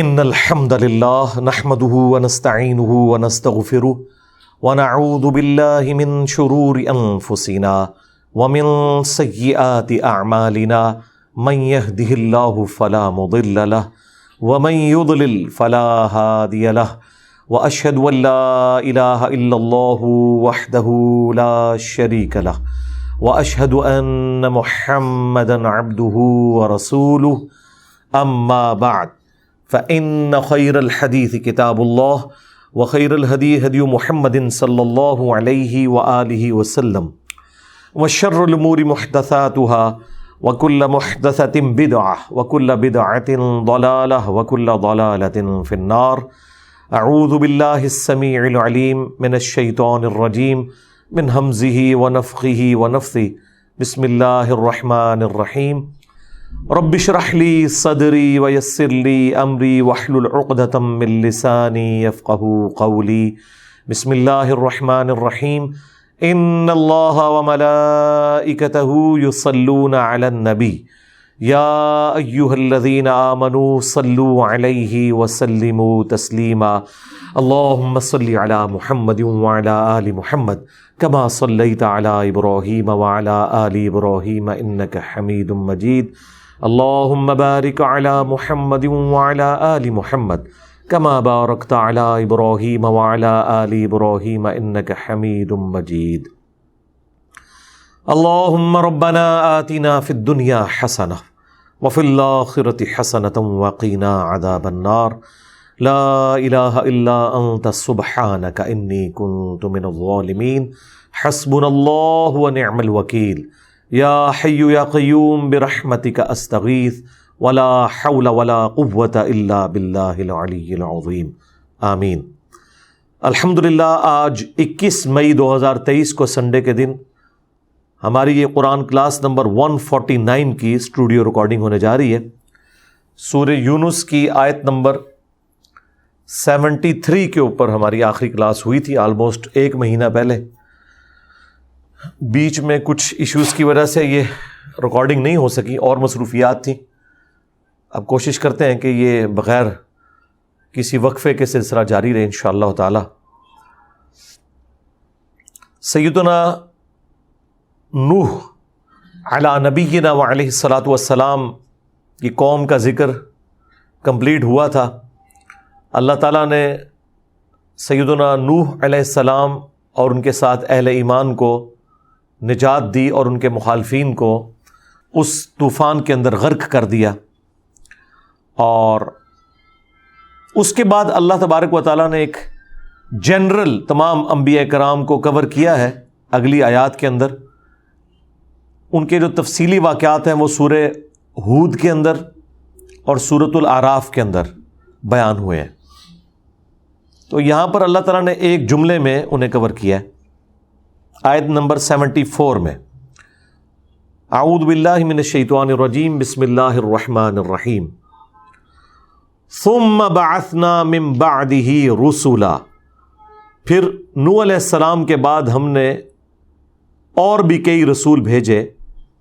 ان الحمد للہ نحمده ونستعینه ونستغفره ونعوذ باللہ من شرور انفسنا ومن سیئات اعمالنا من يهده اللہ فلا مضل له ومن يضلل فلا هادی له واشهد ان لا الہ الا اللہ وحدہ لا شریک له واشهد ان محمدا عبدہ ورسولہ اما بعد فإن خير الحديث كتاب الله وخير الهدي هدي محمد صلى الله عليه وآله وسلم وشر الأمور محدثاتها وكل محدثة بدعة وكل بدعة ضلالة وكل ضلالة في النار. أعوذ بالله السميع العليم من الشيطان الرجيم من همزه ونفخه ونفثه. بسم الله الرحمن الرحيم. رب اشرح لي صدري ويسر لي امري واحلل عقدة من لساني يفقهوا قولي. بسم الله الرحمن الرحيم. ان الله وملائكته يصلون على النبي يا ايها الذين آمنوا صلوا عليه وسلموا تسليما. اللهم صل على محمد وعلى آل محمد كما صليت على إبراهيم وعلى آل إبراهيم إنك حميد مجيد. اللهم بارك على محمد وعلى آل محمد كما باركت على إبراهيم وعلى آل إبراهيم إنك حميد مجيد. اللهم ربنا آتنا في الدنيا حسنة وفي الآخرة حسنة وقنا عذاب النار. لا إله إلا أنت سبحانك إني كنت من الظالمين. حسبنا الله ونعم الوكيل. یا حی یا قیوم برحمتک استغیث ولا حول ولا قوة الا باللہ العلی العظیم آمین. الحمدللہ آج 21 مئی 2023 کو سنڈے کے دن ہماری یہ قرآن کلاس نمبر 149 کی اسٹوڈیو ریکارڈنگ ہونے جا رہی ہے. سورہ یونس کی آیت نمبر 73 کے اوپر ہماری آخری کلاس ہوئی تھی آلموسٹ ایک مہینہ پہلے. بیچ میں کچھ ایشوز کی وجہ سے یہ ریکارڈنگ نہیں ہو سکی اور مصروفیات تھیں. اب کوشش کرتے ہیں کہ یہ بغیر کسی وقفے کے سلسلہ جاری رہے انشاءاللہ تعالی. سیدنا نوح علی نبینا وعلیہ الصلاۃ والسلام کی قوم کا ذکر کمپلیٹ ہوا تھا. اللہ تعالیٰ نے سیدنا نوح علیہ السلام اور ان کے ساتھ اہل ایمان کو نجات دی اور ان کے مخالفین کو اس طوفان کے اندر غرق کر دیا. اور اس کے بعد اللہ تبارک و تعالیٰ نے ایک جنرل تمام انبیاء کرام کو کور کیا ہے اگلی آیات کے اندر. ان کے جو تفصیلی واقعات ہیں وہ سورہ ہود کے اندر اور سورۃ الاعراف کے اندر بیان ہوئے ہیں. تو یہاں پر اللہ تعالیٰ نے ایک جملے میں انہیں کور کیا ہے. آیت نمبر 74 میں اعوذ باللہ من الشیطان الرجیم بسم اللہ الرحمن الرحیم. ثم بعثنا من بعدہ رسلا. پھر نوح علیہ السلام کے بعد ہم نے اور بھی کئی رسول بھیجے.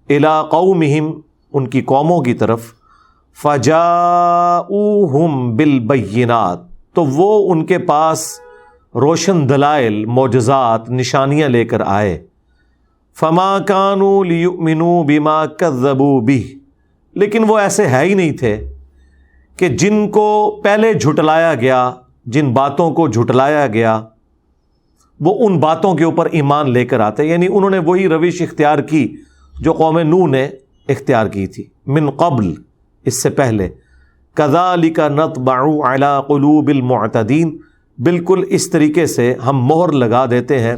الی قومہم، ان کی قوموں کی طرف. فجاؤہم بالبینات، تو وہ ان کے پاس روشن دلائل، معجزات، نشانیاں لے کر آئے. فما کانوا لیؤمنوا بما کذبوا بہ، لیکن وہ ایسے ہے ہی نہیں تھے کہ جن کو پہلے جھٹلایا گیا، جن باتوں کو جھٹلایا گیا وہ ان باتوں کے اوپر ایمان لے کر آتے. یعنی انہوں نے وہی روش اختیار کی جو قوم نوح نے اختیار کی تھی من قبل، اس سے پہلے. کذالک نطبع علی قلوب المعتدین، بالکل اس طریقے سے ہم مہر لگا دیتے ہیں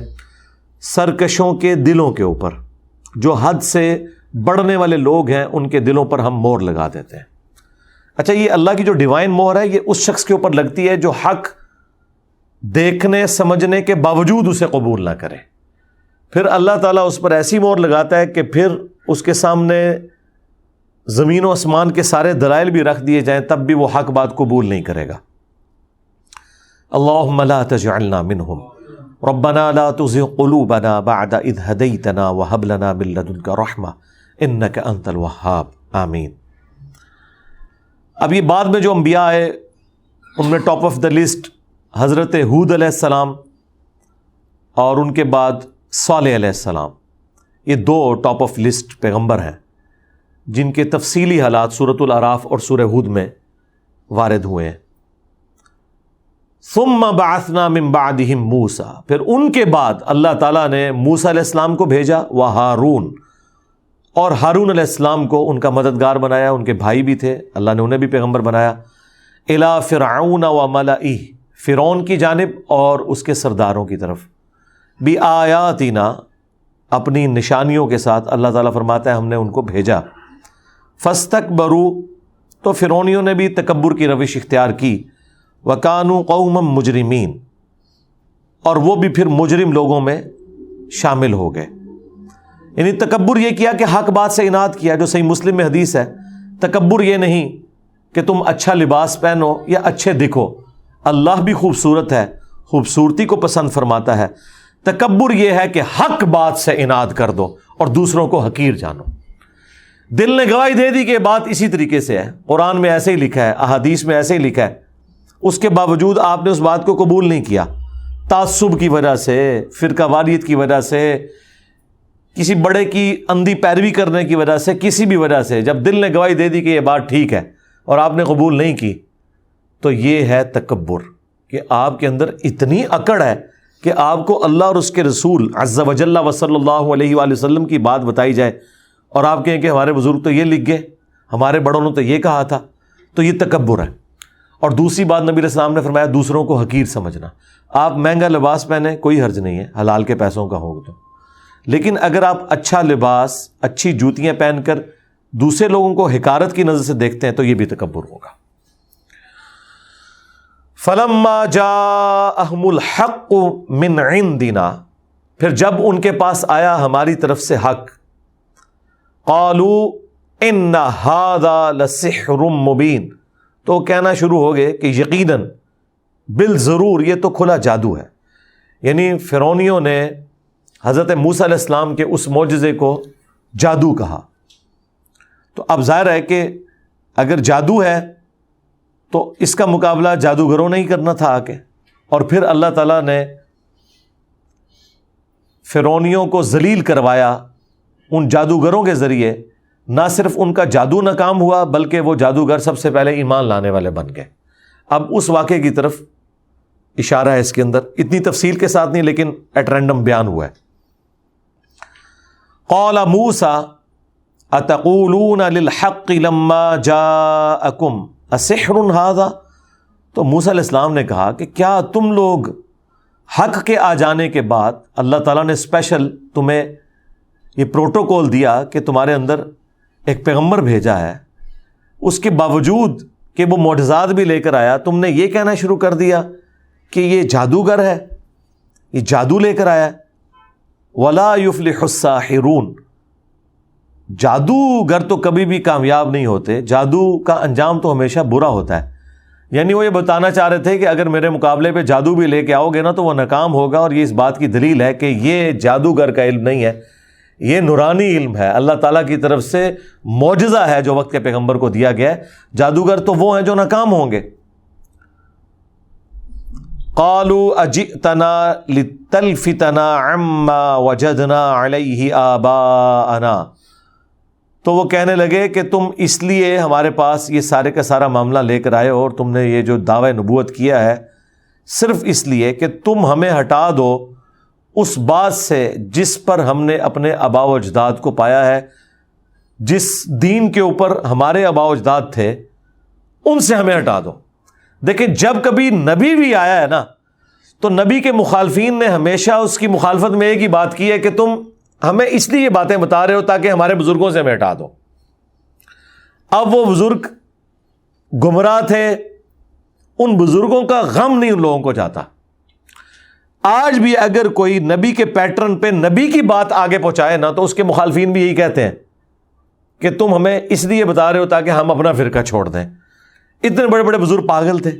سرکشوں کے دلوں کے اوپر. جو حد سے بڑھنے والے لوگ ہیں ان کے دلوں پر ہم مہر لگا دیتے ہیں. اچھا، یہ اللہ کی جو ڈیوائن مہر ہے یہ اس شخص کے اوپر لگتی ہے جو حق دیکھنے سمجھنے کے باوجود اسے قبول نہ کرے. پھر اللہ تعالیٰ اس پر ایسی مہر لگاتا ہے کہ پھر اس کے سامنے زمین و آسمان کے سارے دلائل بھی رکھ دیے جائیں تب بھی وہ حق بات قبول نہیں کرے گا. اللہم لا تجعلنا منہم ربنا لا تزغ قلوبنا بعد اذ ہدیتنا وہب لنا من لدنک رحمہ انک انت الوہاب آمین. اب یہ بعد میں جو انبیاء آئے ان میں ٹاپ آف دا لسٹ حضرت ہود علیہ السلام اور ان کے بعد صالح علیہ السلام. یہ دو ٹاپ آف لسٹ پیغمبر ہیں جن کے تفصیلی حالات سورۃ الاعراف اور سورہ ہود میں وارد ہوئے ہیں. ثم بعثنا من بعدهم موسیٰ، پھر ان کے بعد اللہ تعالیٰ نے موسیٰ علیہ السلام کو بھیجا، وہارون، اور ہارون علیہ السلام کو ان کا مددگار بنایا، ان کے بھائی بھی تھے، اللہ نے انہیں بھی پیغمبر بنایا. الی فرعون وملئہ، فرعون کی جانب اور اس کے سرداروں کی طرف. بآیاتنا، اپنی نشانیوں کے ساتھ. اللہ تعالیٰ فرماتا ہے ہم نے ان کو بھیجا. فاستکبروا، تو فرعونیوں نے بھی تکبر کی روش اختیار کی. وکانوا قوما مجرمین، اور وہ بھی پھر مجرم لوگوں میں شامل ہو گئے. یعنی تکبر یہ کیا کہ حق بات سے اناد کیا، جو صحیح مسلم میں حدیث ہے. تکبر یہ نہیں کہ تم اچھا لباس پہنو یا اچھے دکھو، اللہ بھی خوبصورت ہے، خوبصورتی کو پسند فرماتا ہے. تکبر یہ ہے کہ حق بات سے اناد کر دو اور دوسروں کو حقیر جانو. دل نے گواہی دے دی کہ یہ بات اسی طریقے سے ہے، قرآن میں ایسے ہی لکھا ہے، احادیث میں ایسے ہی لکھا ہے، اس کے باوجود آپ نے اس بات کو قبول نہیں کیا. تعصب کی وجہ سے، فرقہ واریت کی وجہ سے، کسی بڑے کی اندھی پیروی کرنے کی وجہ سے، کسی بھی وجہ سے جب دل نے گواہی دے دی کہ یہ بات ٹھیک ہے اور آپ نے قبول نہیں کی، تو یہ ہے تکبر. کہ آپ کے اندر اتنی اکڑ ہے کہ آپ کو اللہ اور اس کے رسول عز و جل و صلی اللہ علیہ وآلہ وسلم کی بات بتائی جائے اور آپ کہیں کہ ہمارے بزرگ تو یہ لکھ گئے، ہمارے بڑوں نے تو یہ کہا تھا، تو یہ تکبر ہے. اور دوسری بات نبی علیہ السلام نے فرمایا دوسروں کو حقیر سمجھنا. آپ مہنگا لباس پہنیں کوئی حرج نہیں ہے، حلال کے پیسوں کا ہوگا تو، لیکن اگر آپ اچھا لباس، اچھی جوتیاں پہن کر دوسرے لوگوں کو حقارت کی نظر سے دیکھتے ہیں تو یہ بھی تکبر ہوگا. فَلَمَّا جَاءَهُمُ الْحَقُّ مِنْ عِنْدِنَا، پھر جب ان کے پاس آیا ہماری طرف سے حق، قَالُوا إِنَّ هَذَا لَسِحْرٌ مُبِينٌ، تو کہنا شروع ہو گئے کہ یقیناً، بالضرور یہ تو کھلا جادو ہے. یعنی فرعونیوں نے حضرت موسیٰ علیہ السلام کے اس معجزے کو جادو کہا. تو اب ظاہر ہے کہ اگر جادو ہے تو اس کا مقابلہ جادوگروں نے ہی کرنا تھا آ کے. اور پھر اللہ تعالیٰ نے فرعونیوں کو ذلیل کروایا ان جادوگروں کے ذریعے. نہ صرف ان کا جادو ناکام ہوا بلکہ وہ جادوگر سب سے پہلے ایمان لانے والے بن گئے. اب اس واقعے کی طرف اشارہ ہے اس کے اندر، اتنی تفصیل کے ساتھ نہیں لیکن ایٹ رینڈم بیان ہوا ہے. قال موسیٰ اتقولون للحق لما جاءکم اسحر ھذا، تو موسیٰ علیہ السلام نے کہا کہ کیا تم لوگ حق کے آ جانے کے بعد، اللہ تعالیٰ نے اسپیشل تمہیں یہ پروٹوکول دیا کہ تمہارے اندر ایک پیغمبر بھیجا ہے، اس کے باوجود کہ وہ معجزات بھی لے کر آیا، تم نے یہ کہنا شروع کر دیا کہ یہ جادوگر ہے، یہ جادو لے کر آیا ہے. وَلَا يُفْلِحُ السَّاحِرُونَ، جادوگر تو کبھی بھی کامیاب نہیں ہوتے، جادو کا انجام تو ہمیشہ برا ہوتا ہے. یعنی وہ یہ بتانا چاہ رہے تھے کہ اگر میرے مقابلے پہ جادو بھی لے کے آؤ گے نا تو وہ ناکام ہوگا. اور یہ اس بات کی دلیل ہے کہ یہ جادوگر کا علم نہیں ہے، یہ نورانی علم ہے، اللہ تعالیٰ کی طرف سے معجزہ ہے جو وقت کے پیغمبر کو دیا گیا ہے. جادوگر تو وہ ہیں جو ناکام ہوں گے. قالوا اجئتنا لتلفتنا عما وجدنا علیہ آباءنا، تو وہ کہنے لگے کہ تم اس لیے ہمارے پاس یہ سارے کا سارا معاملہ لے کر آئے اور تم نے یہ جو دعوی نبوت کیا ہے صرف اس لیے کہ تم ہمیں ہٹا دو اس بات سے جس پر ہم نے اپنے آباء و اجداد کو پایا ہے، جس دین کے اوپر ہمارے آباء و اجداد تھے ان سے ہمیں ہٹا دو. دیکھیں جب کبھی نبی بھی آیا ہے نا تو نبی کے مخالفین نے ہمیشہ اس کی مخالفت میں ایک ہی بات کی ہے کہ تم ہمیں اس لیے یہ باتیں بتا رہے ہو تاکہ ہمارے بزرگوں سے ہمیں ہٹا دو. اب وہ بزرگ گمراہ تھے، ان بزرگوں کا غم نہیں ان لوگوں کو جاتا. آج بھی اگر کوئی نبی کے پیٹرن پہ نبی کی بات آگے پہنچائے نا تو اس کے مخالفین بھی یہی کہتے ہیں کہ تم ہمیں اس لیے بتا رہے ہو تاکہ ہم اپنا فرقہ چھوڑ دیں. اتنے بڑے بڑے بزرگ پاگل تھے.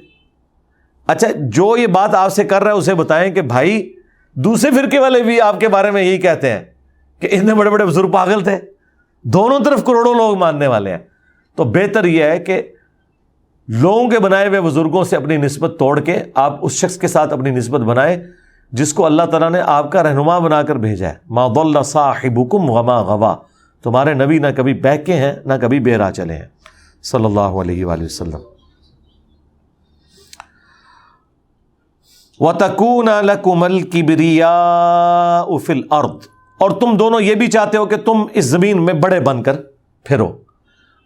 اچھا جو یہ بات آپ سے کر رہا ہے اسے بتائیں کہ بھائی دوسرے فرقے والے بھی آپ کے بارے میں یہی کہتے ہیں کہ اتنے بڑے بڑے بزرگ پاگل تھے. دونوں طرف کروڑوں لوگ ماننے والے ہیں. تو بہتر یہ ہے کہ لوگوں کے بنائے ہوئے بزرگوں سے اپنی نسبت توڑ کے آپ اس شخص کے ساتھ اپنی نسبت بنائیں جس کو اللہ تعالیٰ نے آپ کا رہنما بنا کر بھیجا ہے. ما ضل صاحبکم وما غوا، تمہارے نبی نہ کبھی بہکے ہیں نہ کبھی بے راہ چلے ہیں صلی اللہ علیہ وآلہ وسلم. وَتَكُونَ لَكُمَ الْكِبْرِيَاءُ فِي الْأَرْضِ، اور تم دونوں یہ بھی چاہتے ہو کہ تم اس زمین میں بڑے بن کر پھرو.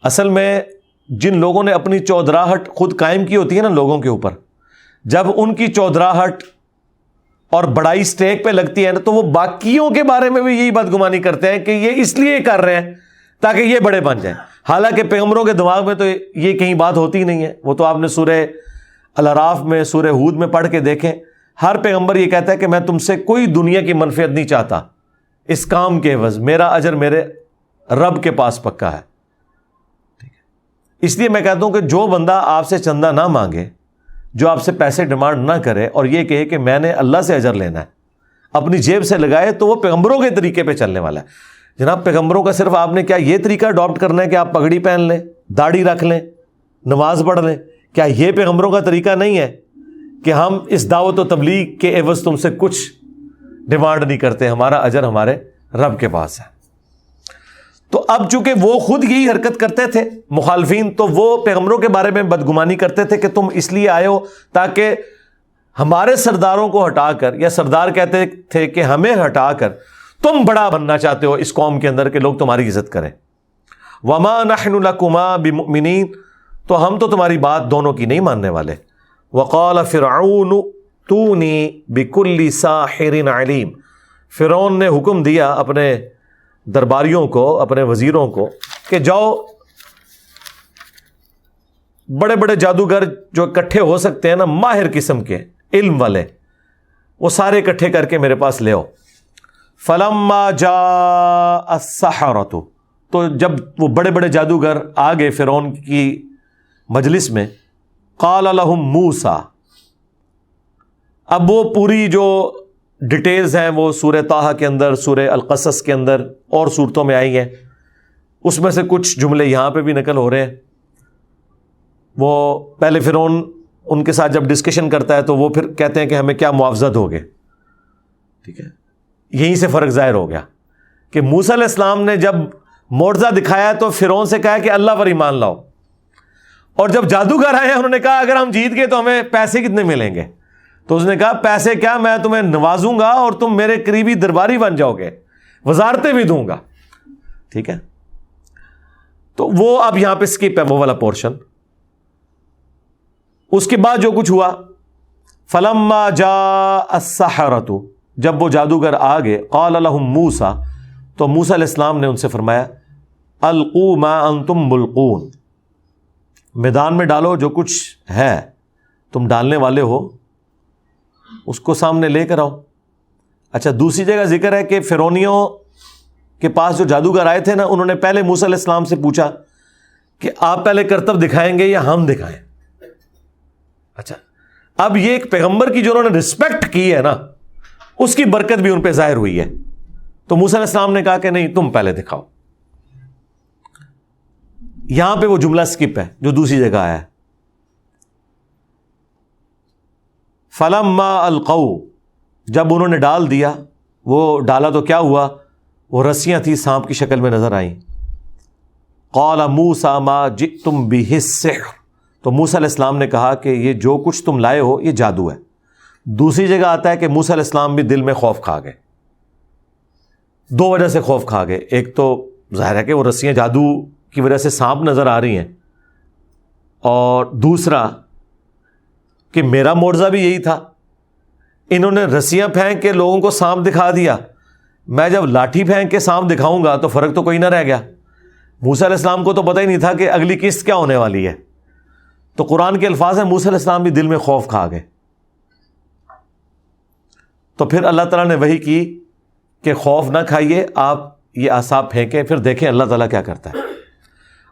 اصل میں جن لوگوں نے اپنی چودراہٹ خود قائم کی ہوتی ہے نا لوگوں کے اوپر، جب ان کی چودراہٹ اور بڑائی سٹیک پہ لگتی ہے نا تو وہ باقیوں کے بارے میں بھی یہی بدگمانی کرتے ہیں کہ یہ اس لیے کر رہے ہیں تاکہ یہ بڑے بن جائیں. حالانکہ پیغمبروں کے دماغ میں تو یہ کہیں بات ہوتی ہی نہیں ہے. وہ تو آپ نے سورہ الاعراف میں، سورہ ہود میں پڑھ کے دیکھیں، ہر پیغمبر یہ کہتا ہے کہ میں تم سے کوئی دنیا کی منفعت نہیں چاہتا اس کام کے عوض، میرا اجر میرے رب کے پاس پکا ہے. اس لیے میں کہتا ہوں کہ جو بندہ آپ سے چندہ نہ مانگے، جو آپ سے پیسے ڈیمانڈ نہ کرے اور یہ کہے کہ میں نے اللہ سے اجر لینا ہے، اپنی جیب سے لگائے، تو وہ پیغمبروں کے طریقے پہ چلنے والا ہے. جناب پیغمبروں کا صرف آپ نے کیا یہ طریقہ اڈاپٹ کرنا ہے کہ آپ پگڑی پہن لیں، داڑھی رکھ لیں، نماز پڑھ لیں؟ کیا یہ پیغمبروں کا طریقہ نہیں ہے کہ ہم اس دعوت و تبلیغ کے عوض تم سے کچھ ڈیمانڈ نہیں کرتے، ہمارا اجر ہمارے رب کے پاس ہے؟ تو اب چونکہ وہ خود یہی حرکت کرتے تھے مخالفین، تو وہ پیغمبروں کے بارے میں بدگمانی کرتے تھے کہ تم اس لیے آئے ہو تاکہ ہمارے سرداروں کو ہٹا کر، یا سردار کہتے تھے کہ ہمیں ہٹا کر تم بڑا بننا چاہتے ہو اس قوم کے اندر کہ لوگ تمہاری عزت کریں. وما نحن لکما بمؤمنین، تو ہم تو تمہاری بات دونوں کی نہیں ماننے والے. وقال فرعون تونی بکل ساحر علیم، فرعون نے حکم دیا اپنے درباریوں کو، اپنے وزیروں کو کہ جاؤ بڑے بڑے جادوگر جو اکٹھے ہو سکتے ہیں نا، ماہر قسم کے علم والے، وہ سارے اکٹھے کر کے میرے پاس لے آؤ. فلما جاء السحرۃ، تو جب وہ بڑے بڑے جادوگر آ گئے فرعون کی مجلس میں، قال لهم موسیٰ، اب وہ پوری جو ڈیٹیلز ہیں وہ سورہ طٰہٰ کے اندر، سورہ القصص کے اندر اور صورتوں میں آئی ہیں، اس میں سے کچھ جملے یہاں پہ بھی نقل ہو رہے ہیں. وہ پہلے فرعون ان کے ساتھ جب ڈسکشن کرتا ہے تو وہ پھر کہتے ہیں کہ ہمیں کیا معاوضہ دو گے. ٹھیک ہے، یہیں سے فرق ظاہر ہو گیا کہ موسیٰ علیہ السلام نے جب معجزہ دکھایا تو فرعون سے کہا کہ اللہ پر ایمان لاؤ، اور جب جادوگر آئے ہیں انہوں نے کہا اگر ہم جیت گئے تو ہمیں پیسے کتنے ملیں گے؟ تو اس نے کہا پیسے کیا، میں تمہیں نوازوں گا اور تم میرے قریبی درباری بن جاؤ گے، وزارتیں بھی دوں گا. ٹھیک ہے، تو وہ اب یہاں پہ سکپ ہے وہ والا پورشن. اس کے بعد جو کچھ ہوا، فلما جاء السحرۃ، جب وہ جادوگر آ گئے، قال لهم موسیٰ، تو موسیٰ علیہ السلام نے ان سے فرمایا القوا ما انتم ملقون، میدان میں ڈالو جو کچھ ہے تم ڈالنے والے ہو، اس کو سامنے لے کر آؤ. اچھا، دوسری جگہ ذکر ہے کہ فرعونیوں کے پاس جو جادوگر آئے تھے نا، انہوں نے پہلے موسیٰ علیہ السلام سے پوچھا کہ آپ پہلے کرتب دکھائیں گے یا ہم دکھائیں؟ اچھا، اب یہ ایک پیغمبر کی جو انہوں نے رسپیکٹ کی ہے نا، اس کی برکت بھی ان پہ ظاہر ہوئی ہے. تو موسیٰ علیہ السلام نے کہا کہ نہیں، تم پہلے دکھاؤ. یہاں پہ وہ جملہ سکپ ہے جو دوسری جگہ آیا ہے. فلما القوا، جب انہوں نے ڈال دیا، وہ ڈالا تو کیا ہوا، وہ رسیاں تھیں سانپ کی شکل میں نظر آئیں. قال موسیٰ ما جئتم بہ السحر، تو موسیٰ علیہ السلام نے کہا کہ یہ جو کچھ تم لائے ہو یہ جادو ہے. دوسری جگہ آتا ہے کہ موسیٰ علیہ السلام بھی دل میں خوف کھا گئے. دو وجہ سے خوف کھا گئے، ایک تو ظاہر ہے کہ وہ رسیاں جادو کی وجہ سے سانپ نظر آ رہی ہیں، اور دوسرا کہ میرا معجزہ بھی یہی تھا، انہوں نے رسیاں پھینک کے لوگوں کو سانپ دکھا دیا، میں جب لاٹھی پھینک کے سانپ دکھاؤں گا تو فرق تو کوئی نہ رہ گیا. موسیٰ علیہ السلام کو تو پتہ ہی نہیں تھا کہ اگلی قسط کیا ہونے والی ہے. تو قرآن کے الفاظ ہیں موسیٰ علیہ السلام بھی دل میں خوف کھا گئے. تو پھر اللہ تعالیٰ نے وحی کی کہ خوف نہ کھائیے، آپ یہ اعصاب پھینکیں، پھر دیکھیں اللہ تعالیٰ کیا کرتا ہے.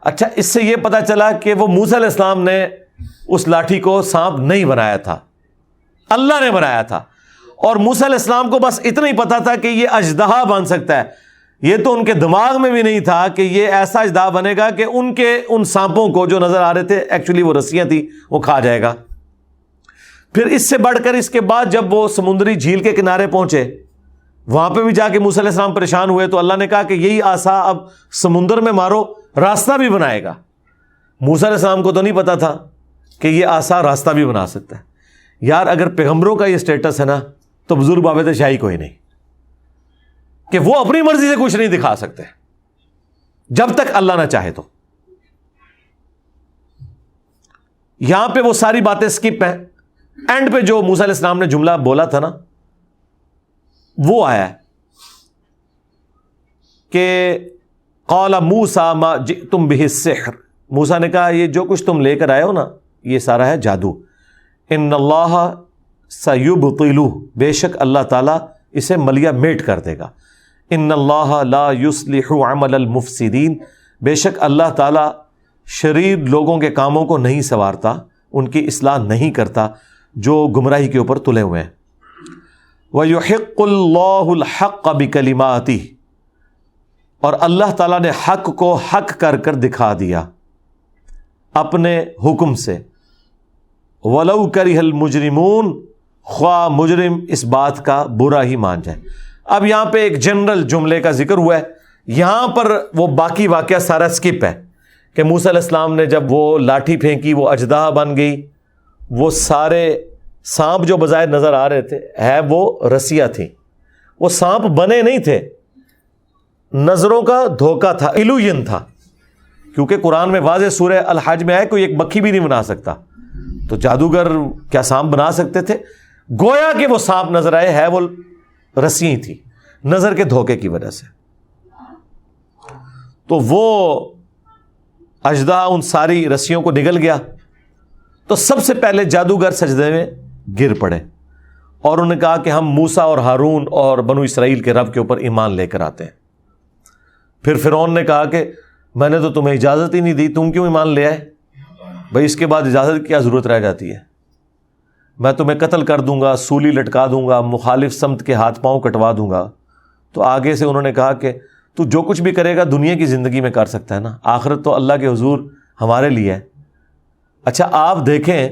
اچھا، اس سے یہ پتہ چلا کہ وہ موسیٰ علیہ السلام نے اس لاٹھی کو سانپ نہیں بنایا تھا، اللہ نے بنایا تھا. اور موسیٰ علیہ السلام کو بس اتنا ہی پتا تھا کہ یہ اژدہا بن سکتا ہے. یہ تو ان کے دماغ میں بھی نہیں تھا کہ یہ ایسا اژدہا بنے گا کہ ان سانپوں کو جو نظر آ رہے تھے ایکچولی وہ رسیاں تھیں وہ کھا جائے گا۔ پھر اس سے بڑھ کر اس کے بعد جب وہ سمندری جھیل کے کنارے پہنچے، وہاں پہ بھی جا کے موسیٰ علیہ السلام پریشان ہوئے، تو اللہ نے کہا کہ یہی عصا اب سمندر میں مارو، راستہ بھی بنائے گا۔ موسیٰ علیہ السلام کو تو نہیں پتا تھا کہ یہ عصا راستہ بھی بنا سکتا ہے۔ یار اگر پیغمبروں کا یہ سٹیٹس ہے نا تو بزرگ بابے شاہی کوئی نہیں، کہ وہ اپنی مرضی سے کچھ نہیں دکھا سکتے جب تک اللہ نہ چاہے۔ تو یہاں پہ وہ ساری باتیں سکپ ہیں، اینڈ پہ جو موسیٰ علیہ السلام نے جملہ بولا تھا نا وہ آیا کہ قال موسیٰ ما جئتم بہ السحر، موسیٰ نے کہا یہ جو کچھ تم لے کر آئے ہو نا یہ سارا ہے جادو۔ ان اللہ سیبطلہ، بے شک اللہ تعالیٰ اسے ملیہ میٹ کر دے گا۔ ان اللہ لا یصلح عمل المفسدین، بے شک اللہ تعالیٰ شریر لوگوں کے کاموں کو نہیں سنوارتا، ان کی اصلاح نہیں کرتا جو گمراہی کے اوپر تلے ہوئے ہیں۔ وَيُحِقُّ اللَّهُ الْحَقَّ بِكَلِمَاتِهِ، اور اللہ تعالیٰ نے حق کو حق کر کر دکھا دیا اپنے حکم سے۔ وَلَوْ كَرِهَ الْمُجْرِمُونَ، خواہ مجرم اس بات کا برا ہی مان جائے۔ اب یہاں پہ ایک جنرل جملے کا ذکر ہوا ہے، یہاں پر وہ باقی واقعہ سارا سکپ ہے کہ موسیٰ علیہ السلام نے جب وہ لاٹھی پھینکی وہ اژدہا بن گئی، وہ سارے سانپ جو بظاہر نظر آ رہے تھے ہے وہ رسیاں تھیں، وہ سانپ بنے نہیں تھے، نظروں کا دھوکہ تھا، ایلوژن تھا، کیونکہ قرآن میں واضح سورہ الحج میں ہے کوئی ایک مکھی بھی نہیں بنا سکتا، تو جادوگر کیا سانپ بنا سکتے تھے؟ گویا کہ وہ سانپ نظر آئے، ہے وہ رسی ہی تھی، نظر کے دھوکے کی وجہ سے۔ تو وہ اژدہا ان ساری رسیوں کو نگل گیا، تو سب سے پہلے جادوگر سجدے میں گر پڑے اور انہوں نے کہا کہ ہم موسیٰ اور ہارون اور بنو اسرائیل کے رب کے اوپر ایمان لے کر آتے ہیں۔ پھر فرعون نے کہا کہ میں نے تو تمہیں اجازت ہی نہیں دی، تم کیوں ایمان لے آئے؟ بھائی اس کے بعد اجازت کی کیا ضرورت رہ جاتی ہے؟ میں تمہیں قتل کر دوں گا، سولی لٹکا دوں گا، مخالف سمت کے ہاتھ پاؤں کٹوا دوں گا۔ تو آگے سے انہوں نے کہا کہ تو جو کچھ بھی کرے گا دنیا کی زندگی میں کر سکتا ہے نا، آخرت تو اللہ کے حضور ہمارے لیے ہے۔ اچھا آپ دیکھیں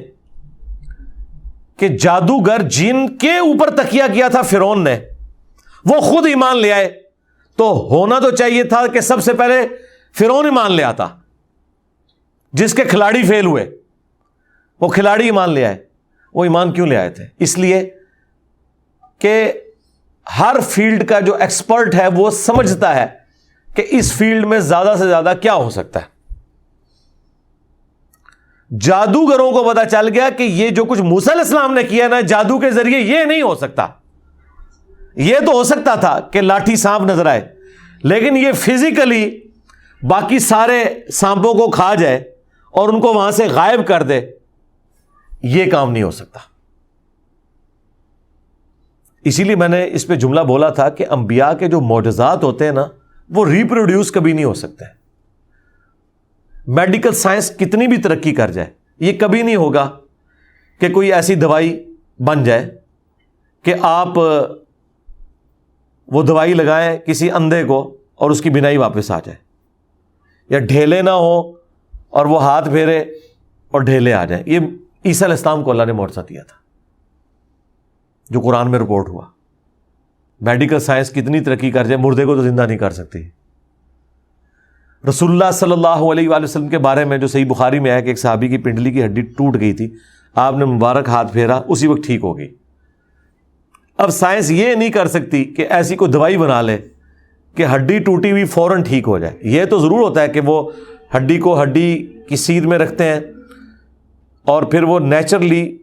کہ جادوگر جن کے اوپر تکیہ کیا تھا فرعون نے، وہ خود ایمان لے آئے، تو ہونا تو چاہیے تھا کہ سب سے پہلے فرعون ایمان لے آتا، جس کے کھلاڑی فیل ہوئے، وہ کھلاڑی ایمان لے آئے۔ وہ ایمان کیوں لے آئے تھے؟ اس لیے کہ ہر فیلڈ کا جو ایکسپرٹ ہے وہ سمجھتا ہے کہ اس فیلڈ میں زیادہ سے زیادہ کیا ہو سکتا ہے۔ جادوگروں کو پتا چل گیا کہ یہ جو کچھ موسیٰ علیہ السلام نے کیا نا جادو کے ذریعے، یہ نہیں ہو سکتا۔ یہ تو ہو سکتا تھا کہ لاٹھی سانپ نظر آئے، لیکن یہ فزیکلی باقی سارے سانپوں کو کھا جائے اور ان کو وہاں سے غائب کر دے، یہ کام نہیں ہو سکتا۔ اسی لیے میں نے اس پہ جملہ بولا تھا کہ انبیاء کے جو معجزات ہوتے ہیں نا وہ ریپروڈیوس کبھی نہیں ہو سکتے۔ میڈیکل سائنس کتنی بھی ترقی کر جائے، یہ کبھی نہیں ہوگا کہ کوئی ایسی دوائی بن جائے کہ آپ وہ دوائی لگائیں کسی اندھے کو اور اس کی بینائی واپس آ جائے، یا ڈھیلے نہ ہو اور وہ ہاتھ پھیرے اور ڈھیلے آ جائیں۔ یہ عیسیٰ علیہ السلام کو اللہ نے معجزہ دیا تھا جو قرآن میں رپورٹ ہوا۔ میڈیکل سائنس کتنی ترقی کر جائے، مردے کو تو زندہ نہیں کر سکتی۔ رسول اللہ صلی اللہ علیہ وآلہ وسلم کے بارے میں جو صحیح بخاری میں ہے کہ ایک صحابی کی پنڈلی کی ہڈی ٹوٹ گئی تھی، آپ نے مبارک ہاتھ پھیرا، اسی وقت ٹھیک ہو گئی۔ اب سائنس یہ نہیں کر سکتی کہ ایسی کوئی دوائی بنا لے کہ ہڈی ٹوٹی ہوئی فوراً ٹھیک ہو جائے۔ یہ تو ضرور ہوتا ہے کہ وہ ہڈی کو ہڈی کی سیر میں رکھتے ہیں اور پھر وہ نیچرلی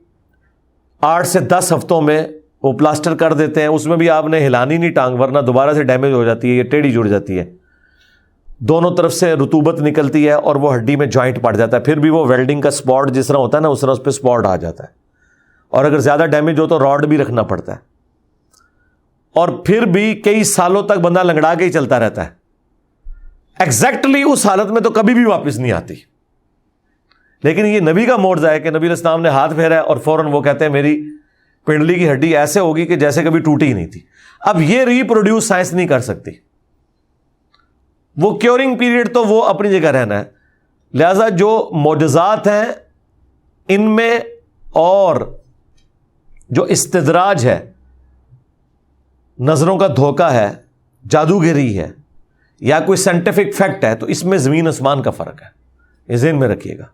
8 سے 10 ہفتوں میں وہ پلاسٹر کر دیتے ہیں، اس میں بھی آپ نے ہلانی نہیں ٹانگ، ورنہ دوبارہ سے ڈیمیج ہو جاتی ہے، یہ ٹیڑھی جڑ جاتی ہے، دونوں طرف سے رطوبت نکلتی ہے اور وہ ہڈی میں جوائنٹ پڑ جاتا ہے، پھر بھی وہ ویلڈنگ کا سپاٹ جس طرح ہوتا ہے نا اس طرح اس پہ سپاٹ آ جاتا ہے، اور اگر زیادہ ڈیمیج ہو تو راڈ بھی رکھنا پڑتا ہے، اور پھر بھی کئی سالوں تک بندہ لنگڑا کے ہی چلتا رہتا ہے، ایگزیکٹلی اس حالت میں تو کبھی بھی واپس نہیں آتی۔ لیکن یہ نبی کا معجزہ ہے کہ نبی علیہ السلام نے ہاتھ پھیرا ہے اور فوراً وہ کہتے ہیں میری پنڈلی کی ہڈی ایسے ہوگی کہ جیسے کبھی ٹوٹی ہی نہیں تھی۔ اب یہ ریپروڈیوس سائنس نہیں کر سکتی، وہ کیورنگ پیریڈ تو وہ اپنی جگہ رہنا ہے. لہذا جو معجزات ہیں ان میں اور جو استدراج ہے، نظروں کا دھوکہ ہے، جادوگری ہے، یا کوئی سائنٹیفک فیکٹ ہے، تو اس میں زمین آسمان کا فرق ہے. یہ ذہن میں رکھیے گا.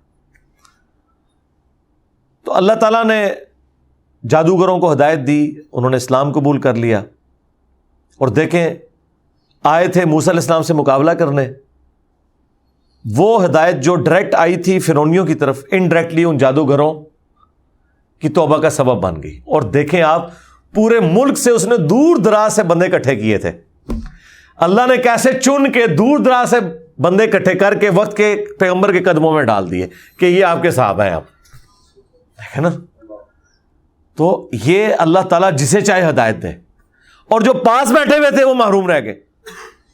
تو اللہ تعالیٰ نے جادوگروں کو ہدایت دی، انہوں نے اسلام قبول کر لیا. اور دیکھیں آئے تھے موسیٰ علیہ السلام سے مقابلہ کرنے، وہ ہدایت جو ڈائریکٹ آئی تھی فرعونیوں کی طرف، انڈائریکٹلی ان جادوگروں کی توبہ کا سبب بن گئی. اور دیکھیں آپ، پورے ملک سے اس نے دور دراز سے بندے اکٹھے کیے تھے. اللہ نے کیسے چن کے دور دراز سے بندے اکٹھے کر کے وقت کے پیغمبر کے قدموں میں ڈال دیے کہ یہ آپ کے صحابہ ہیں. آپ دیکھیں نا، تو یہ اللہ تعالیٰ جسے چاہے ہدایت دے. اور جو پاس بیٹھے ہوئے تھے وہ محروم رہ گئے،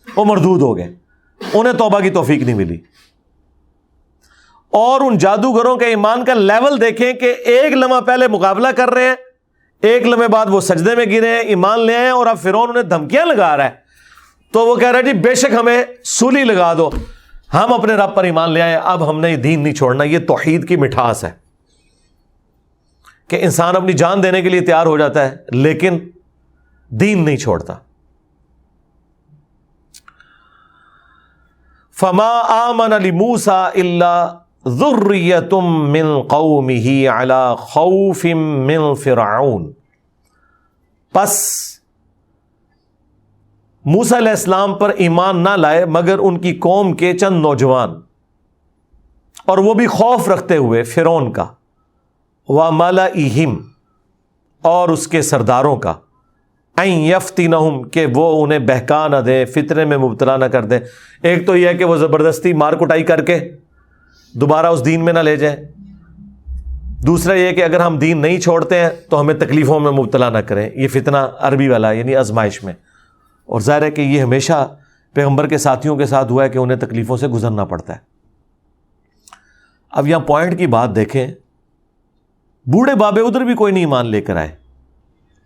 وہ مردود ہو گئے، انہیں توبہ کی توفیق نہیں ملی. اور ان جادوگروں کے ایمان کا لیول دیکھیں کہ ایک لمحہ پہلے مقابلہ کر رہے ہیں، ایک لمحے بعد وہ سجدے میں گرے ہیں، ایمان لے آئے، اور اب فرعون انہیں دھمکیاں لگا رہا ہے. تو وہ کہہ رہا ہے جی بے شک ہمیں سولی لگا دو، ہم اپنے رب پر ایمان لے آئے، اب ہم نے یہ دین نہیں چھوڑنا. یہ توحید کی مٹھاس ہے کہ انسان اپنی جان دینے کے لیے تیار ہو جاتا ہے لیکن دین نہیں چھوڑتا. فما آمن لموسیٰ الا ذریۃ من قومہ علی خوف من فرعون. پس موسیٰ علیہ السلام پر ایمان نہ لائے مگر ان کی قوم کے چند نوجوان، اور وہ بھی خوف رکھتے ہوئے فرعون کا، وَمَلَئِهِمْ اور اس کے سرداروں کا، اَن يَفْتِنَهُمْ کہ وہ انہیں بہکا نہ دے، فتنے میں مبتلا نہ کر دے. ایک تو یہ ہے کہ وہ زبردستی مار کٹائی کر کے دوبارہ اس دین میں نہ لے جائیں. دوسرا یہ کہ اگر ہم دین نہیں چھوڑتے ہیں تو ہمیں تکلیفوں میں مبتلا نہ کریں. یہ فتنہ عربی والا یعنی آزمائش میں. اور ظاہر ہے کہ یہ ہمیشہ پیغمبر کے ساتھیوں کے ساتھ ہوا ہے کہ انہیں تکلیفوں سے گزرنا پڑتا ہے. اب یہاں پوائنٹ کی بات دیکھیں، بوڑھے بابے ادھر بھی کوئی نہیں ایمان لے کر آئے.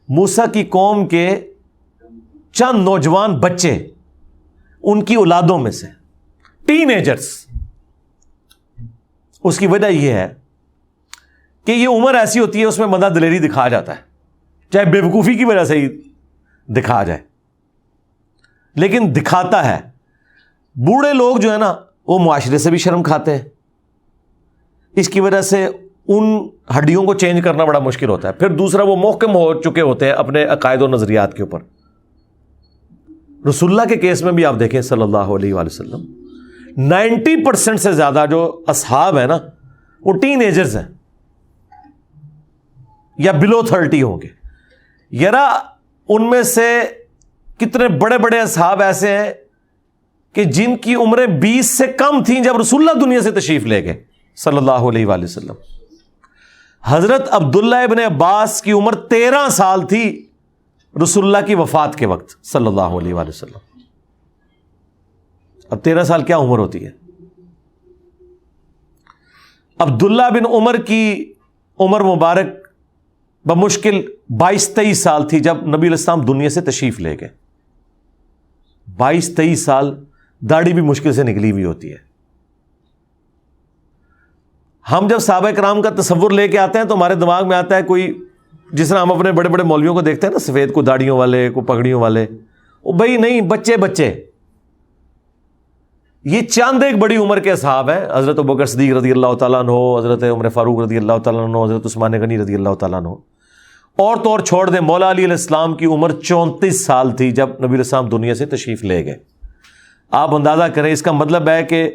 موسیٰ کی قوم کے چند نوجوان بچے، ان کی اولادوں میں سے ٹین ایجرز. اس کی وجہ یہ ہے کہ یہ عمر ایسی ہوتی ہے اس میں بندہ دلیری دکھا جاتا ہے، چاہے بے وقوفی کی وجہ سے ہی دکھا جائے، لیکن دکھاتا ہے. بوڑھے لوگ جو ہے نا وہ معاشرے سے بھی شرم کھاتے ہیں، اس کی وجہ سے ان ہڈیوں کو چینج کرنا بڑا مشکل ہوتا ہے. پھر دوسرا وہ محکم ہو چکے ہوتے ہیں اپنے عقائد و نظریات کے اوپر. رسول اللہ کے کیس میں بھی آپ دیکھیں صلی اللہ علیہ وآلہ وسلم، 90% سے زیادہ جو اصحاب ہیں نا وہ ٹین ایجرز ہیں یا بلو 30 ہوں گے. یرا ان میں سے کتنے بڑے بڑے اصحاب ایسے ہیں کہ جن کی عمریں 20 سے کم تھیں جب رسول اللہ دنیا سے تشریف لے گئے صلی اللہ علیہ وآلہ وسلم. حضرت عبداللہ ابن عباس کی عمر 13 سال تھی رسول اللہ کی وفات کے وقت صلی اللہ علیہ وآلہ وسلم. اب 13 سال کیا عمر ہوتی ہے؟ عبداللہ بن عمر کی عمر مبارک بمشکل 22-23 سال تھی جب نبی علیہ السلام دنیا سے تشریف لے گئے. 22-23 سال، داڑھی بھی مشکل سے نکلی ہوئی ہوتی ہے. ہم جب صحابہ کرام کا تصور لے کے آتے ہیں تو ہمارے دماغ میں آتا ہے کوئی، جس طرح ہم اپنے بڑے بڑے مولویوں کو دیکھتے ہیں نا، سفید کو داڑھیوں والے، کو پگڑیوں والے. وہ بھائی نہیں، بچے بچے. یہ چند ایک بڑی عمر کے اصحاب ہیں، حضرت ابوبکر صدیق رضی اللہ تعالیٰ عنہ، حضرت عمر فاروق رضی اللہ تعالیٰ عنہ، حضرت عثمان غنی رضی اللہ تعالیٰ عنہ. اور تو اور چھوڑ دیں، مولا علی علیہ السلام کی عمر 34 سال تھی جب نبی علیہ السلام دنیا سے تشریف لے گئے. آپ اندازہ کریں، اس کا مطلب ہے کہ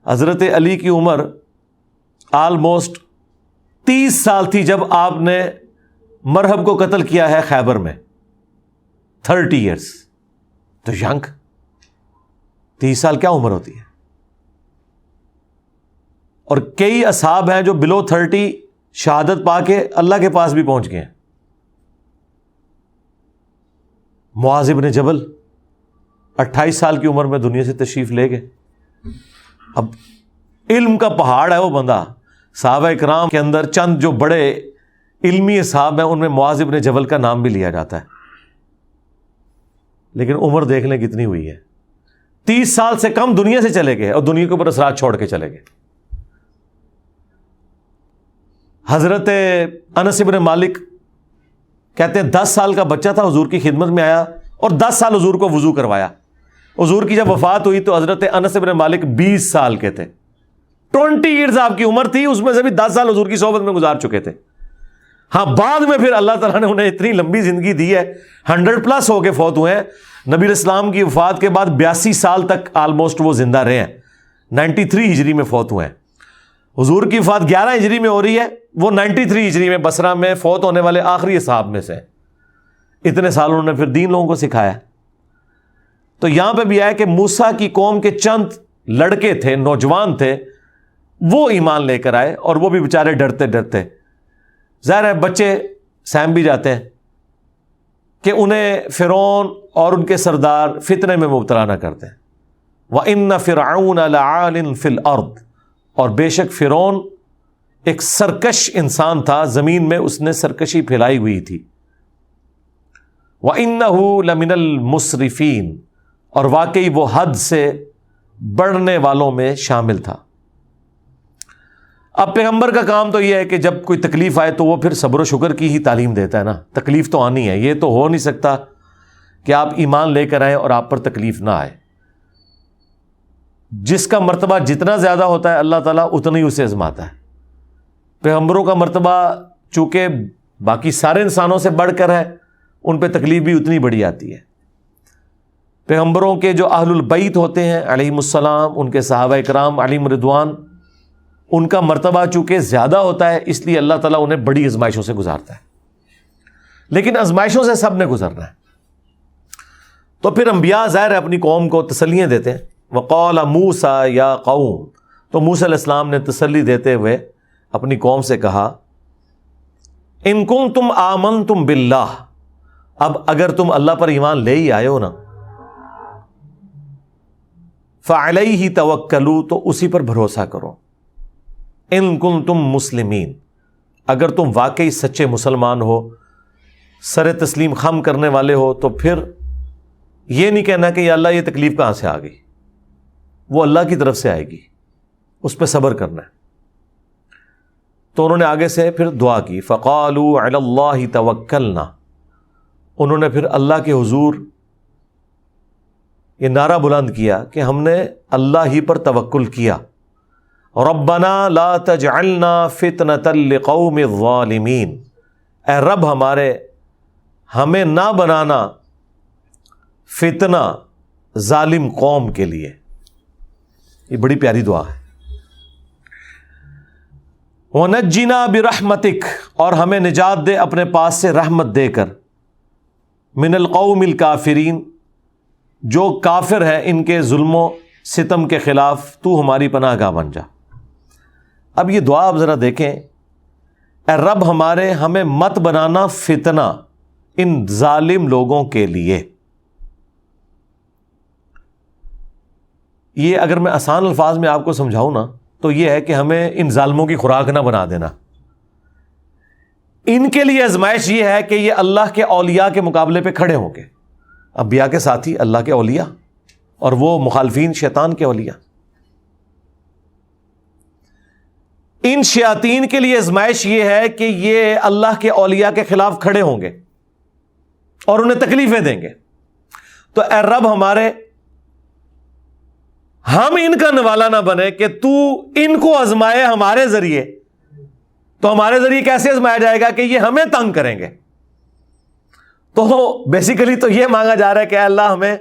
حضرت علی کی عمر آلموسٹ 30 سال تھی جب آپ نے مرہب کو قتل کیا ہے خیبر میں. 30 ایئرس تو ینگ. 30 سال کیا عمر ہوتی ہے؟ اور کئی اصحاب ہیں جو بلو 30 شہادت پا کے اللہ کے پاس بھی پہنچ گئے ہیں. معاذ بن جبل 28 سال کی عمر میں دنیا سے تشریف لے گئے. اب علم کا پہاڑ ہے وہ بندہ. صحابہ کرام کے اندر چند جو بڑے علمی اصحاب ہیں ان میں معاذ بن جبل کا نام بھی لیا جاتا ہے. لیکن عمر دیکھ لیں کتنی ہوئی ہے. 30 سال سے کم دنیا سے چلے گئے اور دنیا کے اوپر اثرات چھوڑ کے چلے گئے. حضرت انس بن مالک کہتے ہیں 10 سال کا بچہ تھا، حضور کی خدمت میں آیا اور 10 سال حضور کو وضو کروایا. حضور کی جب وفات ہوئی تو حضرت انس بن مالک 20 سال کے تھے. 20 ایئرز آپ کی عمر تھی، اس میں سے بھی 10 سال حضور کی صحبت میں گزار چکے تھے. ہاں بعد میں پھر اللہ تعالیٰ نے انہیں اتنی لمبی زندگی دی ہے، 100+ ہو کے فوت ہوئے ہیں. نبی اسلام کی وفات کے بعد 82 سال تک آلموسٹ وہ زندہ رہے ہیں. 93 ہجری میں فوت ہوئے ہیں. حضور کی وفات 11 ہجری میں ہو رہی ہے، وہ 93 ہجری میں بصرہ میں فوت ہونے والے آخری اصحاب میں سے. اتنے سال انہوں نے پھر دین لوگوں کو سکھایا. تو یہاں پہ بھی آیا کہ موسیٰ کی قوم کے چند لڑکے تھے، نوجوان تھے، وہ ایمان لے کر آئے اور وہ بھی بیچارے ڈرتے ڈرتے. ظاہر ہے بچے سہم بھی جاتے ہیں کہ انہیں فرعون اور ان کے سردار فتنے میں مبتلا نہ کرتے ہیں. وَإِنَّ فِرْعَوْنَ لَعَالٍ فِي الْأَرْضِ، اور بے شک فرعون ایک سرکش انسان تھا، زمین میں اس نے سرکشی پھیلائی ہوئی تھی. وَإِنَّهُ لَمِنَ الْمُسْرِفِينَ، اور واقعی وہ حد سے بڑھنے والوں میں شامل تھا. اب پیغمبر کا کام تو یہ ہے کہ جب کوئی تکلیف آئے تو وہ پھر صبر و شکر کی ہی تعلیم دیتا ہے نا. تکلیف تو آنی ہے، یہ تو ہو نہیں سکتا کہ آپ ایمان لے کر آئیں اور آپ پر تکلیف نہ آئے. جس کا مرتبہ جتنا زیادہ ہوتا ہے اللہ تعالیٰ اتنا ہی اسے آزماتا ہے. پیغمبروں کا مرتبہ چونکہ باقی سارے انسانوں سے بڑھ کر ہے، ان پہ تکلیف بھی اتنی بڑی آتی ہے. پیغمبروں کے جو اہل البیت ہوتے ہیں علیہم السلام، ان کے صحابہ اکرام علیہم رضوان، ان کا مرتبہ چونکہ زیادہ ہوتا ہے، اس لیے اللہ تعالیٰ انہیں بڑی آزمائشوں سے گزارتا ہے. لیکن آزمائشوں سے سب نے گزرنا ہے. تو پھر انبیاء ظاہر ہے اپنی قوم کو تسلیاں دیتے ہیں. وقال موسیٰ یا قوم، تو موسیٰ علیہ السلام نے تسلی دیتے ہوئے اپنی قوم سے کہا ان کنتم آمنتم باللہ، اب اگر تم اللہ پر ایمان لے ہی آئے ہو نا، فعلیہ توکلوا، تو اسی پر بھروسہ کرو. ان کنتم مسلمین، اگر تم واقعی سچے مسلمان ہو، سر تسلیم خم کرنے والے ہو، تو پھر یہ نہیں کہنا کہ یا اللہ یہ تکلیف کہاں سے آ گئی، وہ اللہ کی طرف سے آئے گی، اس پہ صبر کرنا ہے. تو انہوں نے آگے سے پھر دعا کی. فقالوا علی اللہ توکلنا، انہوں نے پھر اللہ کے حضور یہ نعرہ بلند کیا کہ ہم نے اللہ ہی پر توکل کیا. ربنا لا تجعلنا فتنة لقوم الظالمین، اے رب ہمارے ہمیں نہ بنانا فتنہ ظالم قوم کے لیے. یہ بڑی پیاری دعا ہے. وَنَجِّنَا بِرَحْمَتِكَ، اور ہمیں نجات دے اپنے پاس سے رحمت دے کر، من القوم الکافرین، جو کافر ہیں ان کے ظلم و ستم کے خلاف تو ہماری پناہ گاہ بن جا. اب یہ دعا آپ ذرا دیکھیں، اے رب ہمارے ہمیں مت بنانا فتنہ ان ظالم لوگوں کے لیے. یہ اگر میں آسان الفاظ میں آپ کو سمجھاؤں نا تو یہ ہے کہ ہمیں ان ظالموں کی خوراک نہ بنا دینا. ان کے لیے آزمائش یہ ہے کہ یہ اللہ کے اولیاء کے مقابلے پہ کھڑے ہوں گے. انبیاء کے ساتھی اللہ کے اولیاء اور وہ مخالفین شیطان کے اولیاء. ان شیاطین کے لیے آزمائش یہ ہے کہ یہ اللہ کے اولیاء کے خلاف کھڑے ہوں گے اور انہیں تکلیفیں دیں گے. تو اے رب ہمارے ہم ان کا نوالا نہ بنے کہ تو ان کو آزمائے ہمارے ذریعے. تو ہمارے ذریعے کیسے آزمایا جائے گا کہ یہ ہمیں تنگ کریں گے. تو بیسیکلی تو یہ مانگا جا رہا ہے کہ اے اللہ ہمیں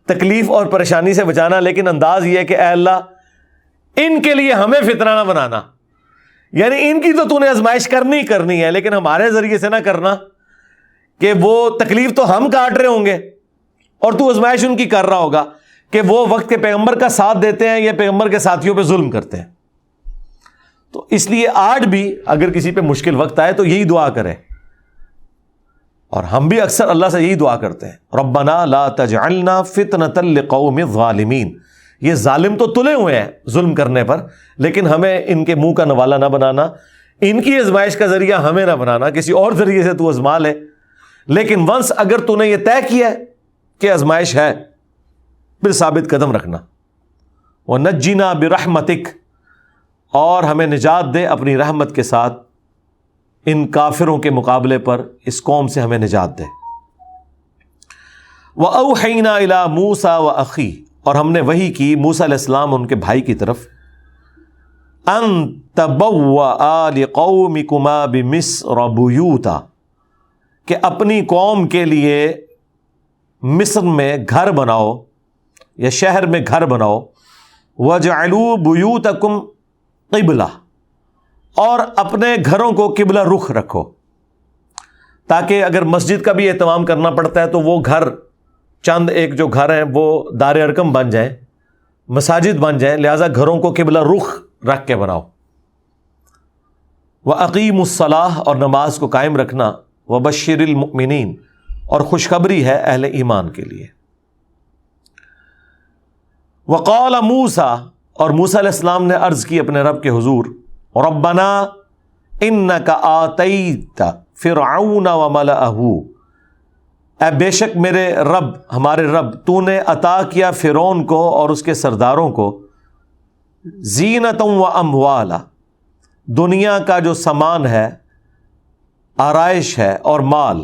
تکلیف اور پریشانی سے بچانا، لیکن انداز یہ ہے کہ اے اللہ ان کے لیے ہمیں فتنہ نہ بنانا. یعنی ان کی تو نے آزمائش کرنی ہے، لیکن ہمارے ذریعے سے نہ کرنا کہ وہ تکلیف تو ہم کاٹ رہے ہوں گے اور تو آزمائش ان کی کر رہا ہوگا کہ وہ وقت کے پیغمبر کا ساتھ دیتے ہیں یا پیغمبر کے ساتھیوں پہ ظلم کرتے ہیں. تو اس لیے آج بھی اگر کسی پہ مشکل وقت آئے تو یہی دعا کریں، اور ہم بھی اکثر اللہ سے یہی دعا کرتے ہیں، ربنا لا تجعلنا فتنة لقوم الظالمین. یہ ظالم تو تلے ہوئے ہیں ظلم کرنے پر، لیکن ہمیں ان کے منہ کا نوالا نہ بنانا، ان کی آزمائش کا ذریعہ ہمیں نہ بنانا، کسی اور ذریعے سے تو آزما لے. لیکن ونس اگر تو نے یہ طے کیا ہے کہ آزمائش ہے، پھر ثابت قدم رکھنا. وَنَجِّنَا بِرَحْمَتِكَ، اور ہمیں نجات دے اپنی رحمت کے ساتھ ان کافروں کے مقابلے پر اس قوم سے ہمیں نجات دے. وَأَوْحَيْنَا إِلَىٰ مُوسَىٰ وَأَخِيهِ، اور ہم نے وحی کی موسیٰ علیہ السلام ان کے بھائی کی طرف، أَن تَبَوَّآ لِقَوْمِكُمَا بِمِصْرَ بُيُوتًا، کہ اپنی قوم کے لیے مصر میں گھر بناؤ یا شہر میں گھر بناؤ. وَاجْعَلُوا بُيُوتَكُمْ قِبْلَةً، اور اپنے گھروں کو قبلہ رخ رکھو، تاکہ اگر مسجد کا بھی اہتمام کرنا پڑتا ہے تو وہ گھر چند ایک جو گھر ہیں وہ دار ارقم بن جائیں، مساجد بن جائیں، لہذا گھروں کو قبلہ رخ رکھ کے بناؤ. وَأَقِیمُوا الصَّلَاةَ، اور نماز کو قائم رکھنا. وَبَشِّرِ الْمُؤْمِنِينَ، اور خوشخبری ہے اہل ایمان کے لیے. وَقَالَ مُوسَىٰ، اور موسیٰ علیہ السلام نے عرض کی اپنے رب کے حضور، رَبَّنَا إِنَّكَ آتَيْتَ فِرْعَوْنَ وَمَلَأَهُ، اے بے شک میرے رب، ہمارے رب، تو نے عطا کیا فرعون کو اور اس کے سرداروں کو، زینۃ واموالا، دنیا کا جو سامان ہے، آرائش ہے اور مال،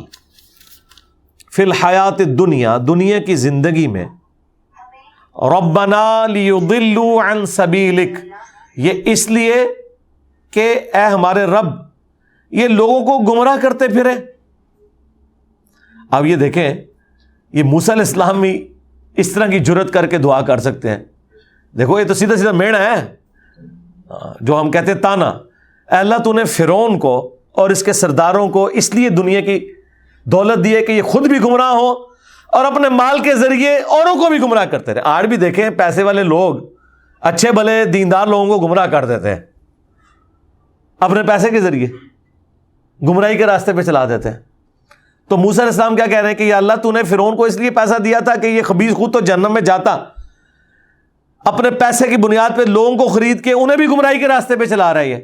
فی الحیات الدنیا، دنیا کی زندگی میں. ربنا لیضلوا عن سبیلک، یہ اس لیے کہ اے ہمارے رب یہ لوگوں کو گمراہ کرتے پھرے. اب یہ دیکھیں، یہ موسیٰ علیہ السلام بھی اس طرح کی جرت کر کے دعا کر سکتے ہیں. دیکھو یہ تو سیدھا سیدھا میڑ ہے جو ہم کہتے ہیں تانا. اے اللہ تو نے فرعون کو اور اس کے سرداروں کو اس لیے دنیا کی دولت دی ہے کہ یہ خود بھی گمراہ ہو اور اپنے مال کے ذریعے اوروں کو بھی گمراہ کرتے رہے. آج بھی دیکھیں پیسے والے لوگ اچھے بھلے دیندار لوگوں کو گمراہ کر دیتے ہیں، اپنے پیسے کے ذریعے گمراہی کے راستے پہ چلا دیتے ہیں. تو موسیٰ علیہ السلام کیا کہہ رہے ہیں کہ یا اللہ تو نے فرعون کو اس لیے پیسہ دیا تھا کہ یہ خبیث خود تو جہنم میں جاتا، اپنے پیسے کی بنیاد پہ لوگوں کو خرید کے انہیں بھی گمراہی کے راستے پہ چلا رہا ہے.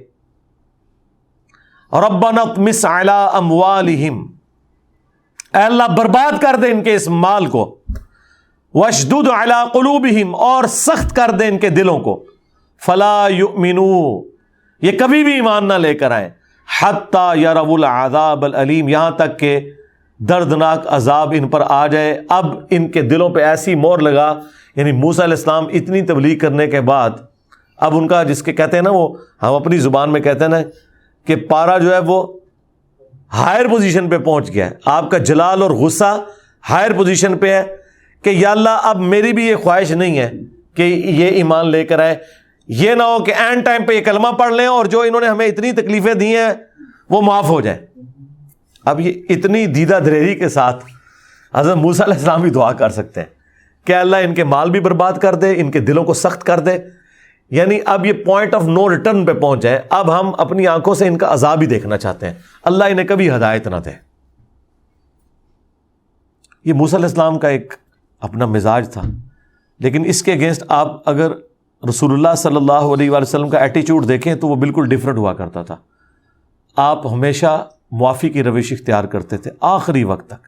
ربنا اطمس علی اموالہم، اے اللہ برباد کر دے ان کے اس مال کو. واشدد علی قلوبہم، اور سخت کر دے ان کے دلوں کو. فلا یؤمنوا، یہ کبھی بھی ایمان نہ لے کر آئیں. حتی یروا العذاب العلیم، یہاں تک کہ دردناک عذاب ان پر آ جائے. اب ان کے دلوں پہ ایسی مور لگا، یعنی موسیٰ علیہ السلام اتنی تبلیغ کرنے کے بعد اب ان کا جس کے کہتے ہیں نا، وہ ہم اپنی زبان میں کہتے ہیں نا کہ پارا جو ہے وہ ہائر پوزیشن پہ پہنچ گیا ہے. آپ کا جلال اور غصہ ہائر پوزیشن پہ ہے کہ یا اللہ اب میری بھی یہ خواہش نہیں ہے کہ یہ ایمان لے کر آئے. یہ نہ ہو کہ اینڈ ٹائم پہ یہ کلمہ پڑھ لیں اور جو انہوں نے ہمیں اتنی تکلیفیں دی ہیں وہ معاف ہو جائیں. اب یہ اتنی دیدہ دریری کے ساتھ حضرت موسیٰ علیہ السلام بھی دعا کر سکتے ہیں کہ اللہ ان کے مال بھی برباد کر دے، ان کے دلوں کو سخت کر دے. یعنی اب یہ پوائنٹ آف نو ریٹرن پہ پہنچ جائے. اب ہم اپنی آنکھوں سے ان کا عذاب ہی دیکھنا چاہتے ہیں. اللہ انہیں کبھی ہدایت نہ دے. یہ موسیٰ علیہ السلام کا ایک اپنا مزاج تھا، لیکن اس کے اگینسٹ آپ اگر رسول اللہ صلی اللہ علیہ وآلہ وسلم کا ایٹیچیوڈ دیکھیں تو وہ بالکل ڈیفرنٹ ہوا کرتا تھا. آپ ہمیشہ معافی کی روش اختیار کرتے تھے آخری وقت تک.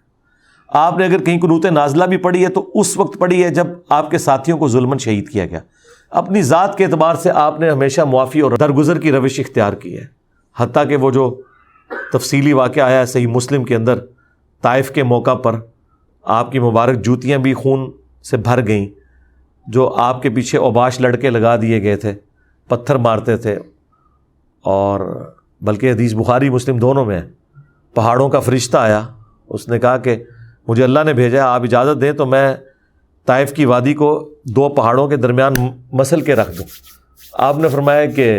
آپ نے اگر کہیں قنوت نازلہ بھی پڑھی ہے تو اس وقت پڑھی ہے جب آپ کے ساتھیوں کو ظلماً شہید کیا گیا. اپنی ذات کے اعتبار سے آپ نے ہمیشہ معافی اور درگزر کی روش اختیار کی ہے. حتیٰ کہ وہ جو تفصیلی واقعہ آیا ہے صحیح مسلم کے اندر، طائف کے موقع پر آپ کی مبارک جوتیاں بھی خون سے بھر گئیں، جو آپ کے پیچھے اوباش لڑکے لگا دیے گئے تھے، پتھر مارتے تھے. اور بلکہ حدیث بخاری مسلم دونوں میں ہے، پہاڑوں کا فرشتہ آیا، اس نے کہا کہ مجھے اللہ نے بھیجا ہے، آپ اجازت دیں تو میں طائف کی وادی کو دو پہاڑوں کے درمیان مسل کے رکھ دوں. آپ نے فرمایا کہ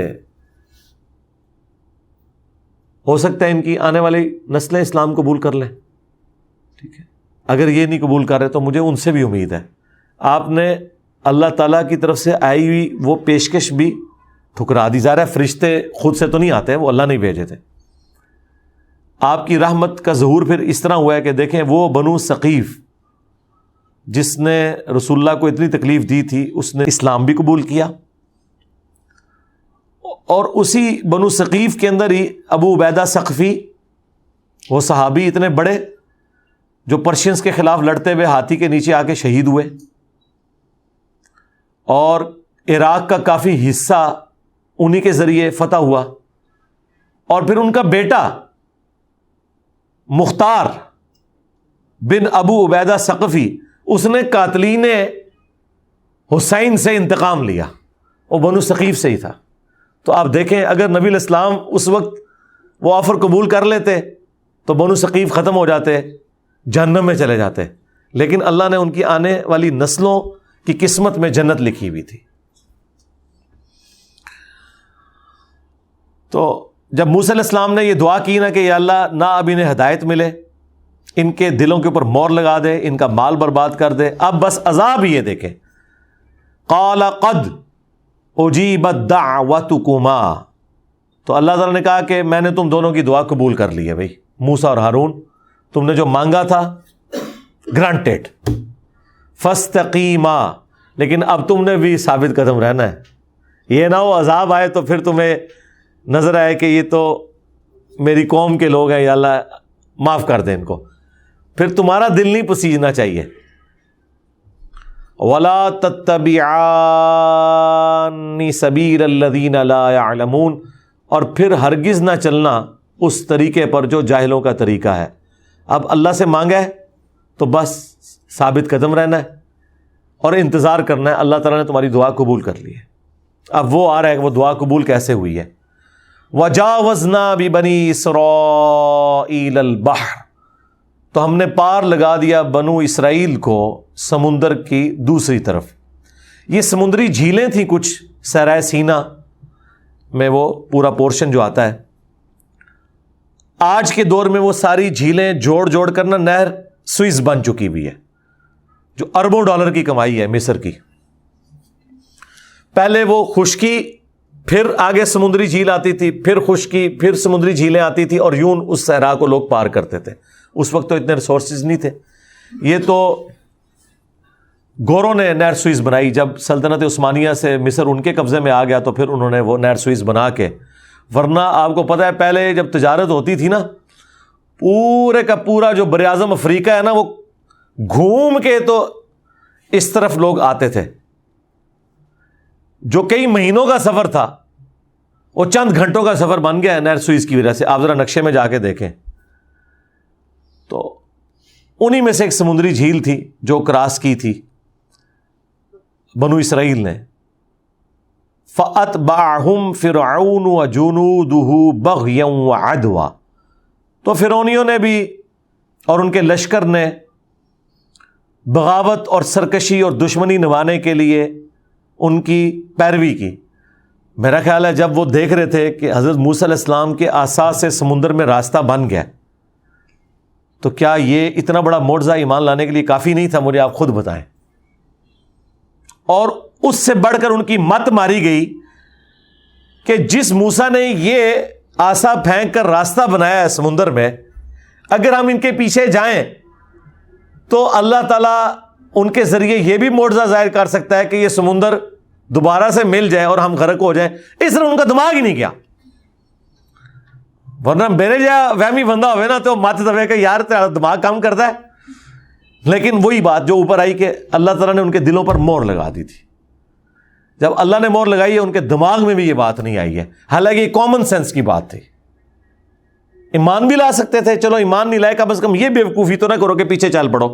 ہو سکتا ہے ان کی آنے والی نسلیں اسلام قبول کر لیں، ٹھیک ہے، اگر یہ نہیں قبول کر رہے تو مجھے ان سے بھی امید ہے. آپ نے اللہ تعالیٰ کی طرف سے آئی ہوئی وہ پیشکش بھی ٹھکرا دی. ظاہر ہے فرشتے خود سے تو نہیں آتے، وہ اللہ نے بھیجے تھے. آپ کی رحمت کا ظہور پھر اس طرح ہوا ہے کہ دیکھیں وہ بنو ثقیف جس نے رسول اللہ کو اتنی تکلیف دی تھی، اس نے اسلام بھی قبول کیا. اور اسی بنو ثقیف کے اندر ہی ابو عبیدہ ثقفی، وہ صحابی اتنے بڑے جو پرشینز کے خلاف لڑتے ہوئے ہاتھی کے نیچے آ کے شہید ہوئے. اور عراق کا کافی حصہ انہی کے ذریعے فتح ہوا. اور پھر ان کا بیٹا مختار بن ابو عبیدہ ثقفی، اس نے قاتلین حسین سے انتقام لیا، وہ بنو ثقیف سے ہی تھا. تو آپ دیکھیں اگر نبی علیہ السلام اس وقت وہ آفر قبول کر لیتے تو بنو ثقیف ختم ہو جاتے، جہنم میں چلے جاتے، لیکن اللہ نے ان کی آنے والی نسلوں کی قسمت میں جنت لکھی ہوئی تھی. تو جب موسیٰ علیہ السلام نے یہ دعا کی نا کہ یا اللہ نہ اب انہیں ہدایت ملے، ان کے دلوں کے اوپر مور لگا دے، ان کا مال برباد کر دے، اب بس عذاب ہی یہ دیکھیں. قال قد اجیبت دعوتکما، تو اللہ تعالیٰ نے کہا کہ میں نے تم دونوں کی دعا قبول کر لی ہے بھائی موسیٰ اور ہارون، تم نے جو مانگا تھا گرانٹیڈ. فاستقیما، لیکن اب تم نے بھی ثابت قدم رہنا ہے. یہ نہ ہو عذاب آئے تو پھر تمہیں نظر آئے کہ یہ تو میری قوم کے لوگ ہیں، یا اللہ معاف کر دیں ان کو، پھر تمہارا دل نہیں پسیجنا چاہیے. وَلَا تَتَّبِعَانِ سَبِيلَ الَّذِينَ لَا يَعْلَمُونَ، اور پھر ہرگز نہ چلنا اس طریقے پر جو جاہلوں کا طریقہ ہے. اب اللہ سے مانگا ہے تو بس ثابت قدم رہنا ہے اور انتظار کرنا ہے. اللہ تعالیٰ نے تمہاری دعا قبول کر لی ہے. اب وہ آ رہا ہے کہ وہ دعا قبول کیسے ہوئی ہے. وَجَاوَزْنَا بِبَنِي إِسْرَائِيلَ الْبَحْرَ، تو ہم نے پار لگا دیا بنو اسرائیل کو سمندر کی دوسری طرف. یہ سمندری جھیلیں تھیں کچھ صحرائے سینا میں، وہ پورا پورشن جو آتا ہے. آج کے دور میں وہ ساری جھیلیں جوڑ جوڑ کر نہر سوئس بن چکی ہوئی ہے، جو اربوں ڈالر کی کمائی ہے مصر کی. پہلے وہ خشکی، پھر آگے سمندری جھیل آتی تھی، پھر خشکی، پھر سمندری جھیلیں آتی تھی، اور یوں اس صحرا کو لوگ پار کرتے تھے. اس وقت تو اتنے ریسورسز نہیں تھے. یہ تو گوروں نے نہر سوئس بنائی. جب سلطنت عثمانیہ سے مصر ان کے قبضے میں آ گیا تو پھر انہوں نے وہ نہر سوئس بنا کے، ورنہ آپ کو پتہ ہے پہلے جب تجارت ہوتی تھی نا، پورے کا پورا جو بر اعظم افریقہ ہے نا، وہ گھوم کے تو اس طرف لوگ آتے تھے. جو کئی مہینوں کا سفر تھا وہ چند گھنٹوں کا سفر بن گیا ہے نہر سوئس کی وجہ سے. آپ ذرا نقشے میں جا کے دیکھیں تو انہی میں سے ایک سمندری جھیل تھی جو کراس کی تھی بنو اسرائیل نے. فَأَتْبَعَهُمْ فِرْعَوْنُ وَجُنُودُهُ بَغْيًا وَعَدْوًا، تو فرعونیوں نے بھی اور ان کے لشکر نے بغاوت اور سرکشی اور دشمنی نبھانے کے لیے ان کی پیروی کی. میرا خیال ہے جب وہ دیکھ رہے تھے کہ حضرت موسیٰ علیہ السلام کے عصا سے سمندر میں راستہ بن گیا، تو کیا یہ اتنا بڑا معجزہ ایمان لانے کے لیے کافی نہیں تھا؟ مجھے آپ خود بتائیں. اور اس سے بڑھ کر ان کی مت ماری گئی کہ جس موسیٰ نے یہ عصا پھینک کر راستہ بنایا ہے سمندر میں، اگر ہم ان کے پیچھے جائیں تو اللہ تعالیٰ ان کے ذریعے یہ بھی معجزہ ظاہر کر سکتا ہے کہ یہ سمندر دوبارہ سے مل جائے اور ہم غرق ہو جائیں. اس طرح ان کا دماغ ہی نہیں کیا. ورنہ میرے جا وہمی بندہ ہوئے نا تو مات دبے کہ یار تیرا دماغ کام کرتا ہے. لیکن وہی بات جو اوپر آئی کہ اللہ تعالیٰ نے ان کے دلوں پر مور لگا دی تھی. جب اللہ نے مور لگائی ہے ان کے دماغ میں بھی یہ بات نہیں آئی ہے، حالانکہ یہ کامن سینس کی بات تھی. ایمان بھی لا سکتے تھے، چلو ایمان نہیں لائے، کم از کم یہ بیوقوفی تو نہ کرو کہ پیچھے چل پڑو.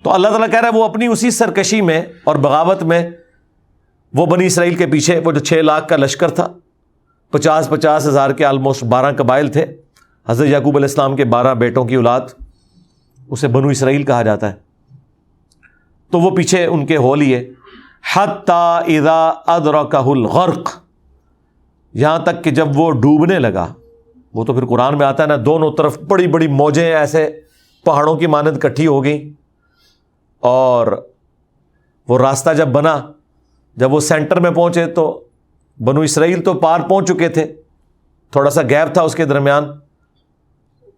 تو اللہ تعالیٰ کہہ رہا ہے وہ اپنی اسی سرکشی میں اور بغاوت میں وہ بنی اسرائیل کے پیچھے، وہ جو 6 لاکھ کا لشکر تھا، 50 ہزار کے آلموسٹ 12 قبائل تھے. حضرت یعقوب علیہ السلام کے 12 بیٹوں کی اولاد، اسے بنو اسرائیل کہا جاتا ہے. تو وہ پیچھے ان کے ہو لیے. حتی اذا ادرکہ الغرق، یہاں تک کہ جب وہ ڈوبنے لگا. وہ تو پھر قرآن میں آتا ہے نا، دونوں طرف بڑی بڑی موجیں ایسے پہاڑوں کی مانند اکٹھی ہو گئیں، اور وہ راستہ جب بنا، جب وہ سینٹر میں پہنچے تو بنو اسرائیل تو پار پہنچ چکے تھے، تھوڑا سا گیپ تھا اس کے درمیان،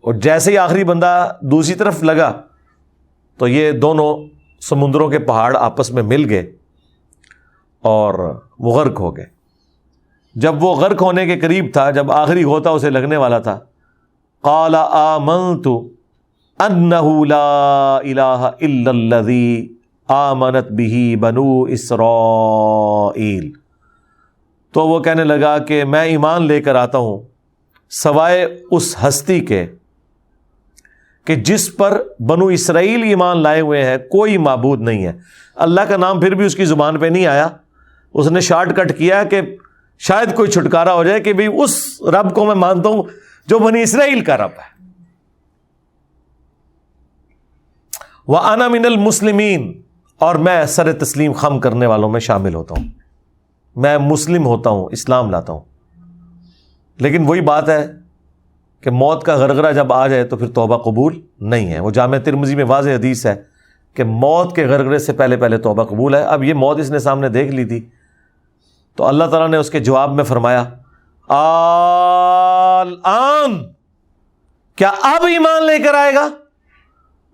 اور جیسے ہی آخری بندہ دوسری طرف لگا تو یہ دونوں سمندروں کے پہاڑ آپس میں مل گئے اور وہ غرق ہو گئے. جب وہ غرق ہونے کے قریب تھا، جب آخری غوطہ اسے لگنے والا تھا، قال آمنت انہ لا الہ الا الذی آمنت بہ بنو اسرائیل، تو وہ کہنے لگا کہ میں ایمان لے کر آتا ہوں سوائے اس ہستی کے کہ جس پر بنو اسرائیل ایمان لائے ہوئے ہیں، کوئی معبود نہیں ہے۔ اللہ کا نام پھر بھی اس کی زبان پہ نہیں آیا، اس نے شارٹ کٹ کیا کہ شاید کوئی چھٹکارا ہو جائے کہ بھئی اس رب کو میں مانتا ہوں جو بنی اسرائیل کا رب ہے۔ وَأَنَا مِنَ الْمُسْلِمِينَ، اور میں سر تسلیم خم کرنے والوں میں شامل ہوتا ہوں، میں مسلم ہوتا ہوں، اسلام لاتا ہوں۔ لیکن وہی بات ہے کہ موت کا غرغرہ جب آ جائے تو پھر توبہ قبول نہیں ہے۔ وہ جامع ترمذی میں واضح حدیث ہے کہ موت کے غرغرے سے پہلے پہلے توبہ قبول ہے۔ اب یہ موت اس نے سامنے دیکھ لی تھی تو اللہ تعالیٰ نے اس کے جواب میں فرمایا الآن، کیا اب ایمان لے کر آئے گا؟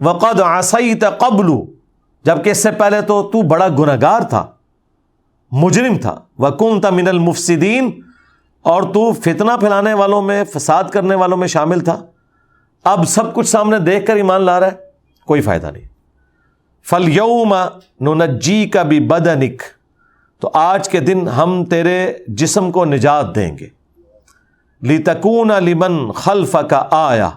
وقد عصیت قبل، جبکہ اس سے پہلے تو تو بڑا گنہگار تھا، مجرم تھا، وکنت من المفسدین، اور تو فتنہ پھیلانے والوں میں، فساد کرنے والوں میں شامل تھا۔ اب سب کچھ سامنے دیکھ کر ایمان لا رہا ہے، کوئی فائدہ نہیں۔ فَالْيَوْمَ نُنَجِّيكَ بِبَدَنِكَ، تو آج کے دن ہم تیرے جسم کو نجات دیں گے، لِتَكُونَ لِمَنْ خَلْفَكَ آیَةً،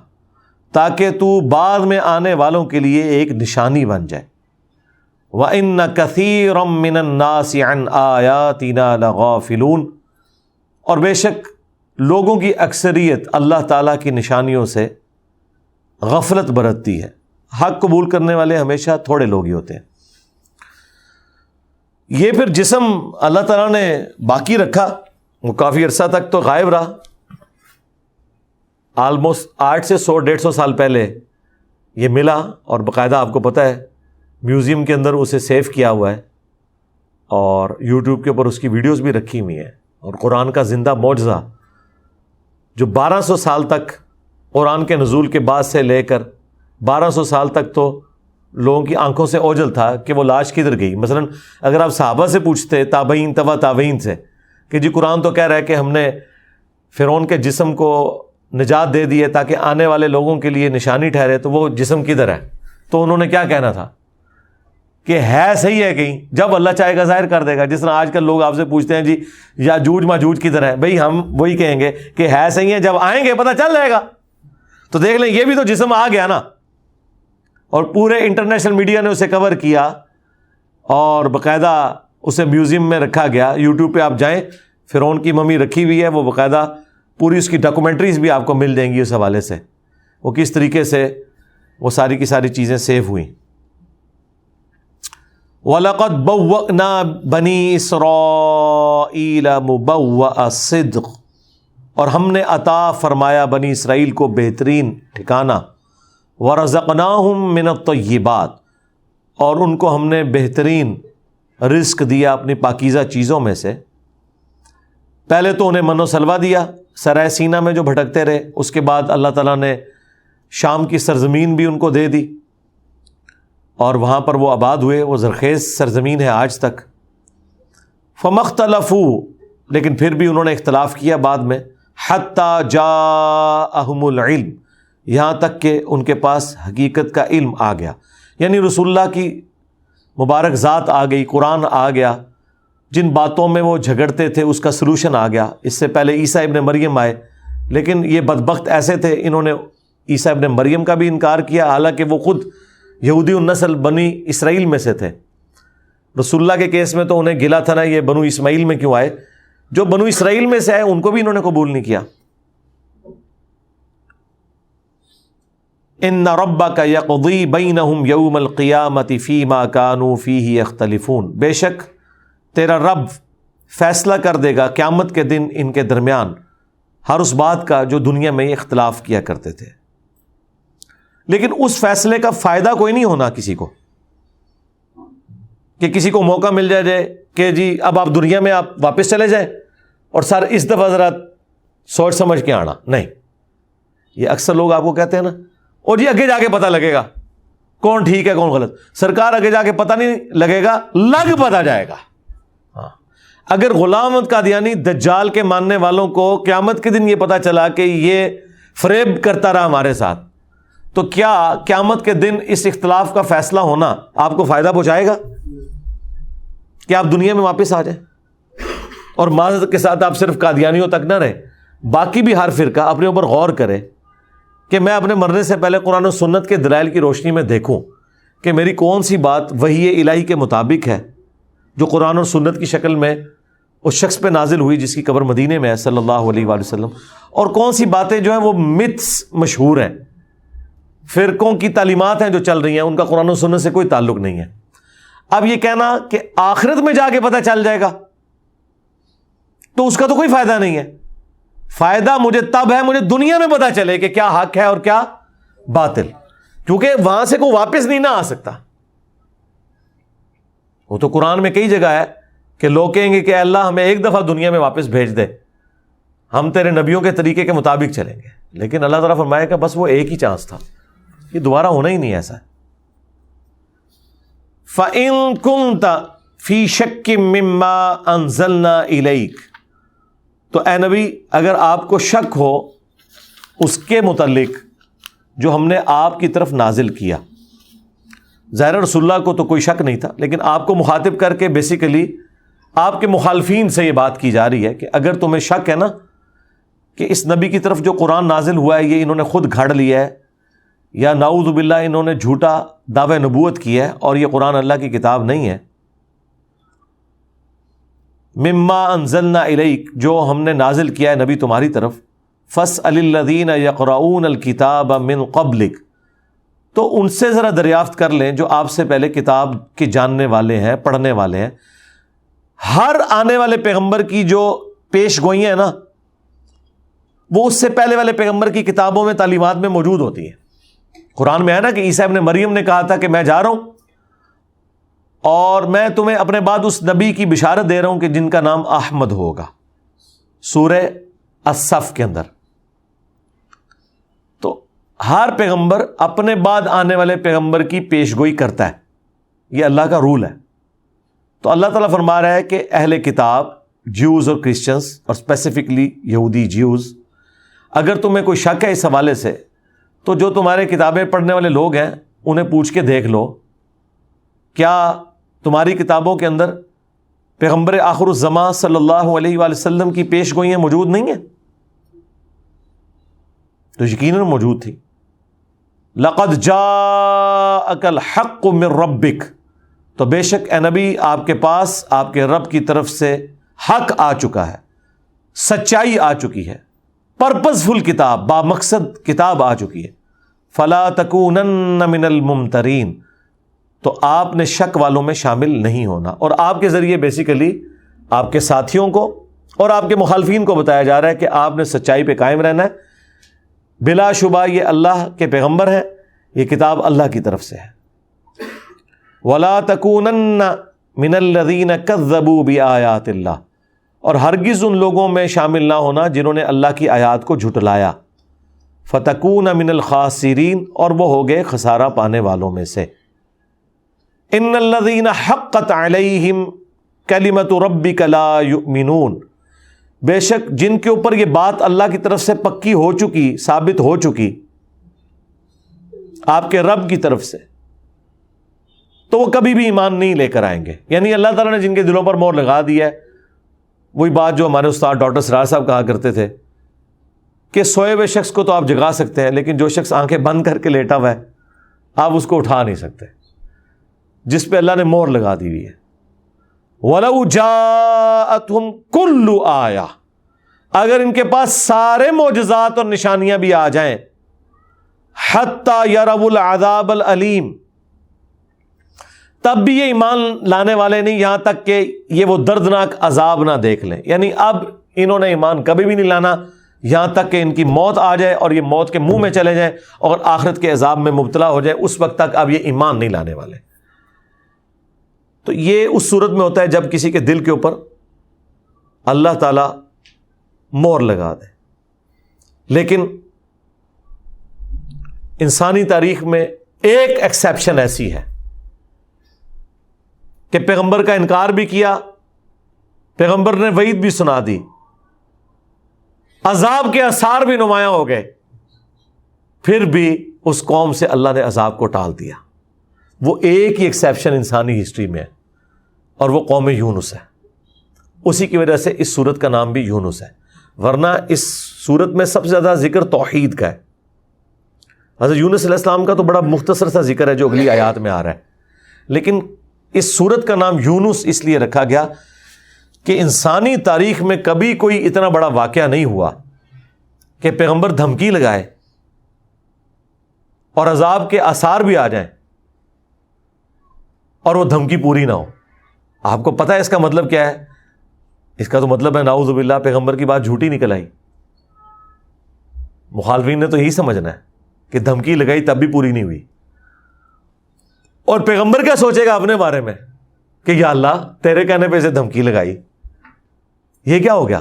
تاکہ تو بعد میں آنے والوں کے لیے ایک نشانی بن جائے۔ وَإِنَّ كَثِيرًا مِّنَ النَّاسِ عَنْ آيَاتِنَا لَغَافِلُونَ، اور بے شک لوگوں کی اکثریت اللہ تعالیٰ کی نشانیوں سے غفلت برتتی ہے۔ حق قبول کرنے والے ہمیشہ تھوڑے لوگ ہی ہوتے ہیں۔ یہ پھر جسم اللہ تعالیٰ نے باقی رکھا، وہ کافی عرصہ تک تو غائب رہا، آلموسٹ 8 سے 100-150 سال پہلے یہ ملا، اور باقاعدہ آپ کو پتہ ہے میوزیم کے اندر اسے سیو کیا ہوا ہے، اور یوٹیوب کے اوپر اس کی ویڈیوز بھی رکھی ہوئی ہیں۔ اور قرآن کا زندہ معجزہ جو 1200 سال تک قرآن کے نزول کے بعد سے لے کر 1200 سال تک تو لوگوں کی آنکھوں سے اوجھل تھا کہ وہ لاش کدھر گئی۔ مثلا اگر آپ صحابہ سے پوچھتے، تابعین، تبع تابعین سے، کہ جی قرآن تو کہہ رہا ہے کہ ہم نے فرعون کے جسم کو نجات دے دی ہے تاکہ آنے والے لوگوں کے لیے نشانی ٹھہرے، تو وہ جسم کدھر ہے؟ تو انہوں نے کیا کہنا تھا کہ ہے صحیح ہے کہیں، جب اللہ چاہے گا ظاہر کر دے گا۔ جس طرح آج کل لوگ آپ سے پوچھتے ہیں جی یاجوج ماجوج کدھر ہے، بھئی ہم وہی کہیں گے کہ ہے صحیح ہے، جب آئیں گے پتہ چل جائے گا۔ تو دیکھ لیں یہ بھی تو جسم آ گیا نا، اور پورے انٹرنیشنل میڈیا نے اسے کور کیا، اور باقاعدہ اسے میوزیم میں رکھا گیا۔ یوٹیوب پہ آپ جائیں، فرعون کی ممی رکھی ہوئی ہے، وہ باقاعدہ پوری اس کی ڈاکومنٹریز بھی آپ کو مل جائیں گی اس حوالے سے، وہ کس طریقے سے وہ ساری کی ساری چیزیں سیو ہوئیں۔ وَلَقَدْ بَوَّأْنَا بَنِي إِسْرَائِيلَ مُبَوَّأَ صِدْقٍ، اور ہم نے عطا فرمایا بنی اسرائیل کو بہترین ٹھکانہ، وَرَزَقْنَاهُم مِّنَ الطَّيِّبَاتِ، اور ان کو ہم نے بہترین رزق دیا اپنی پاکیزہ چیزوں میں سے۔ پہلے تو انہیں من و سلوہ دیا سرائے سینہ میں جو بھٹکتے رہے، اس کے بعد اللہ تعالیٰ نے شام کی سرزمین بھی ان کو دے دی، اور وہاں پر وہ آباد ہوئے، وہ زرخیز سرزمین ہے آج تک۔ فَمَا اخْتَلَفُوا، لیکن پھر بھی انہوں نے اختلاف کیا بعد میں، حَتَّى جَاءَهُمُ الْعِلْمُ، یہاں تک کہ ان کے پاس حقیقت کا علم آ گیا، یعنی رسول اللہ کی مبارک ذات آ گئی، قرآن آ گیا، جن باتوں میں وہ جھگڑتے تھے اس کا سلوشن آ گیا۔ اس سے پہلے عیسیٰ ابن مریم آئے، لیکن یہ بدبخت ایسے تھے، انہوں نے عیسیٰ ابن مریم کا بھی انکار کیا، حالانکہ وہ خود یہودی النسل بنی اسرائیل میں سے تھے۔ رسول اللہ کے کیس میں تو انہیں گلا تھا نا، یہ بنو اسماعیل میں کیوں آئے؟ جو بنو اسرائیل میں سے آئے ان کو بھی انہوں نے قبول نہیں کیا۔ ان ربک یقضی بینہم یوم القیامۃ فیما کانوا فیہ یختلفون، بے شک تیرا رب فیصلہ کر دے گا قیامت کے دن ان کے درمیان ہر اس بات کا جو دنیا میں یہ اختلاف کیا کرتے تھے۔ لیکن اس فیصلے کا فائدہ کوئی نہیں ہونا کسی کو، کہ کسی کو موقع مل جائے کہ جی اب آپ دنیا میں آپ واپس چلے جائیں اور سر اس دفعہ ذرا سوچ سمجھ کے آنا، نہیں۔ یہ اکثر لوگ آپ کو کہتے ہیں نا، اور جی آگے جا کے پتہ لگے گا کون ٹھیک ہے کون غلط۔ سرکار آگے جا کے پتہ نہیں لگے گا، لگ پتہ جائے گا۔ اگر غلام احمد قادیانی دجال کے ماننے والوں کو قیامت کے دن یہ پتہ چلا کہ یہ فریب کرتا رہا ہمارے ساتھ، تو کیا قیامت کے دن اس اختلاف کا فیصلہ ہونا آپ کو فائدہ پہنچائے گا کہ آپ دنیا میں واپس آ جائیں اور معذرت کے ساتھ آپ صرف قادیانیوں تک نہ رہیں، باقی بھی ہر فرقہ اپنے اوپر غور کرے کہ میں اپنے مرنے سے پہلے قرآن و سنت کے دلائل کی روشنی میں دیکھوں کہ میری کون سی بات وحی الہی کے مطابق ہے جو قرآن اور سنت کی شکل میں اس شخص پہ نازل ہوئی جس کی قبر مدینے میں ہے صلی اللہ علیہ وآلہ وسلم، اور کون سی باتیں جو ہیں وہ متس مشہور ہیں، فرقوں کی تعلیمات ہیں جو چل رہی ہیں، ان کا قرآن و سنت سے کوئی تعلق نہیں ہے۔ اب یہ کہنا کہ آخرت میں جا کے پتہ چل جائے گا تو اس کا تو کوئی فائدہ نہیں ہے۔ فائدہ مجھے تب ہے مجھے دنیا میں پتہ چلے کہ کیا حق ہے اور کیا باطل، کیونکہ وہاں سے کوئی واپس نہیں نہ آ سکتا۔ وہ تو قرآن میں کئی جگہ ہے کہ لوگ کہیں گے کہ اللہ ہمیں ایک دفعہ دنیا میں واپس بھیج دے، ہم تیرے نبیوں کے طریقے کے مطابق چلیں گے، لیکن اللہ تعالیٰ فرمائے کہ بس وہ ایک ہی چانس تھا، یہ دوبارہ ہونا ہی نہیں ایسا۔ فَإِن كُنْتَ فِي شَكٍّ مِّمَّا أَنزَلْنَا إِلَيْكَ، تو اے نبی اگر آپ کو شک ہو اس کے متعلق جو ہم نے آپ کی طرف نازل کیا، ظاہر رسول اللہ کو تو کوئی شک نہیں تھا، لیکن آپ کو مخاطب کر کے بیسیکلی آپ کے مخالفین سے یہ بات کی جا رہی ہے کہ اگر تمہیں شک ہے نا کہ اس نبی کی طرف جو قرآن نازل ہوا ہے یہ انہوں نے خود گھڑ لیا ہے یا نعوذ باللہ انہوں نے جھوٹا دعوی نبوت کیا ہے اور یہ قرآن اللہ کی کتاب نہیں ہے، مما انزلنا الیک، جو ہم نے نازل کیا ہے نبی تمہاری طرف، فاسأل الذین یقرؤون الکتاب من قبلک، تو ان سے ذرا دریافت کر لیں جو آپ سے پہلے کتاب کے جاننے والے ہیں، پڑھنے والے ہیں۔ ہر آنے والے پیغمبر کی جو پیش گوئیاں ہیں نا وہ اس سے پہلے والے پیغمبر کی کتابوں میں تعلیمات میں موجود ہوتی ہیں۔ قرآن میں ہے نا کہ عیسیٰ ابن مریم نے کہا تھا کہ میں جا رہا ہوں اور میں تمہیں اپنے بعد اس نبی کی بشارت دے رہا ہوں کہ جن کا نام احمد ہوگا، سورہ الصف کے اندر۔ تو ہر پیغمبر اپنے بعد آنے والے پیغمبر کی پیشگوئی کرتا ہے، یہ اللہ کا رول ہے۔ تو اللہ تعالیٰ فرما رہا ہے کہ اہل کتاب جیوز اور کرسچنز اور اسپیسیفکلی یہودی جیوز، اگر تمہیں کوئی شک ہے اس حوالے سے تو جو تمہارے کتابیں پڑھنے والے لوگ ہیں انہیں پوچھ کے دیکھ لو، کیا تمہاری کتابوں کے اندر پیغمبر آخر الزمان صلی اللہ علیہ وآلہ وسلم کی پیش گوئیاں موجود نہیں ہیں؟ تو یقیناً موجود تھی۔ لقد جاءک الحق من ربک، تو بے شک اے نبی آپ کے پاس آپ کے رب کی طرف سے حق آ چکا ہے، سچائی آ چکی ہے، پرپزفل کتاب، با مقصد کتاب آ چکی ہے۔ فلا تکونن من الممترین، تو آپ نے شک والوں میں شامل نہیں ہونا، اور آپ کے ذریعے بیسیکلی آپ کے ساتھیوں کو اور آپ کے مخالفین کو بتایا جا رہا ہے کہ آپ نے سچائی پہ قائم رہنا ہے۔ بلا شبہ یہ اللہ کے پیغمبر ہیں، یہ کتاب اللہ کی طرف سے ہے۔ وَلَا تَكُونَنَّ مِنَ الَّذِينَ كَذَّبُوا بِآيَاتِ اللَّهِ، اور ہرگز ان لوگوں میں شامل نہ ہونا جنہوں نے اللہ کی آیات کو جھٹلایا۔ فَتَكُونَ مِنَ الْخَاسِرِينَ، اور وہ ہو گئے خسارہ پانے والوں میں سے۔ إِنَّ الَّذِينَ حَقَّتْ عَلَيْهِمْ كَلِمَةُ رَبِّكَ لَا يُؤْمِنُونَ، بے شک جن کے اوپر یہ بات اللہ کی طرف سے پکی ہو چکی، ثابت ہو چکی آپ کے رب کی طرف سے، تو وہ کبھی بھی ایمان نہیں لے کر آئیں گے۔ یعنی اللہ تعالیٰ نے جن کے دلوں پر مہر لگا دی ہے، وہی بات جو ہمارے استاد ڈاکٹر سراج صاحب کہا کرتے تھے کہ سوئے ہوئے شخص کو تو آپ جگا سکتے ہیں لیکن جو شخص آنکھیں بند کر کے لیٹا ہوا ہے آپ اس کو اٹھا نہیں سکتے، جس پہ اللہ نے مہر لگا دی ہوئی ہے۔ وَلَوْ جَاءَتْهُمْ كُلُّ آیَةٍ، اگر ان کے پاس سارے معجزات اور نشانیاں بھی آ جائیں، حَتَّى يَرَوُا الْعَذَابَ الْأَلِيمَ، تب بھی یہ ایمان لانے والے نہیں یہاں تک کہ یہ وہ دردناک عذاب نہ دیکھ لیں۔ یعنی اب انہوں نے ایمان کبھی بھی نہیں لانا یہاں تک کہ ان کی موت آ جائے اور یہ موت کے منہ میں چلے جائیں اور آخرت کے عذاب میں مبتلا ہو جائے، اس وقت تک اب یہ ایمان نہیں لانے والے۔ تو یہ اس صورت میں ہوتا ہے جب کسی کے دل کے اوپر اللہ تعالی مہر لگا دے۔ لیکن انسانی تاریخ میں ایک ایکسیپشن ایسی ہے کہ پیغمبر کا انکار بھی کیا، پیغمبر نے وعید بھی سنا دی، عذاب کے آثار بھی نمایاں ہو گئے، پھر بھی اس قوم سے اللہ نے عذاب کو ٹال دیا. وہ ایک ہی ایکسیپشن انسانی ہسٹری میں ہے اور وہ قوم یونس ہے. اسی کی وجہ سے اس سورت کا نام بھی یونس ہے. ورنہ اس سورت میں سب سے زیادہ ذکر توحید کا ہے. حضرت یونس علیہ السلام کا تو بڑا مختصر سا ذکر ہے جو اگلی آیات میں آ رہا ہے, لیکن اس سورت کا نام یونس اس لیے رکھا گیا کہ انسانی تاریخ میں کبھی کوئی اتنا بڑا واقعہ نہیں ہوا کہ پیغمبر دھمکی لگائے اور عذاب کے آثار بھی آ جائیں اور وہ دھمکی پوری نہ ہو. آپ کو پتہ ہے اس کا مطلب کیا ہے؟ اس کا تو مطلب ہے نعوذ باللہ پیغمبر کی بات جھوٹی نکل آئی. مخالفین نے تو یہی سمجھنا ہے کہ دھمکی لگائی تب بھی پوری نہیں ہوئی. اور پیغمبر کیا سوچے گا اپنے بارے میں کہ یا اللہ تیرے کہنے پہ اسے دھمکی لگائی, یہ کیا ہو گیا؟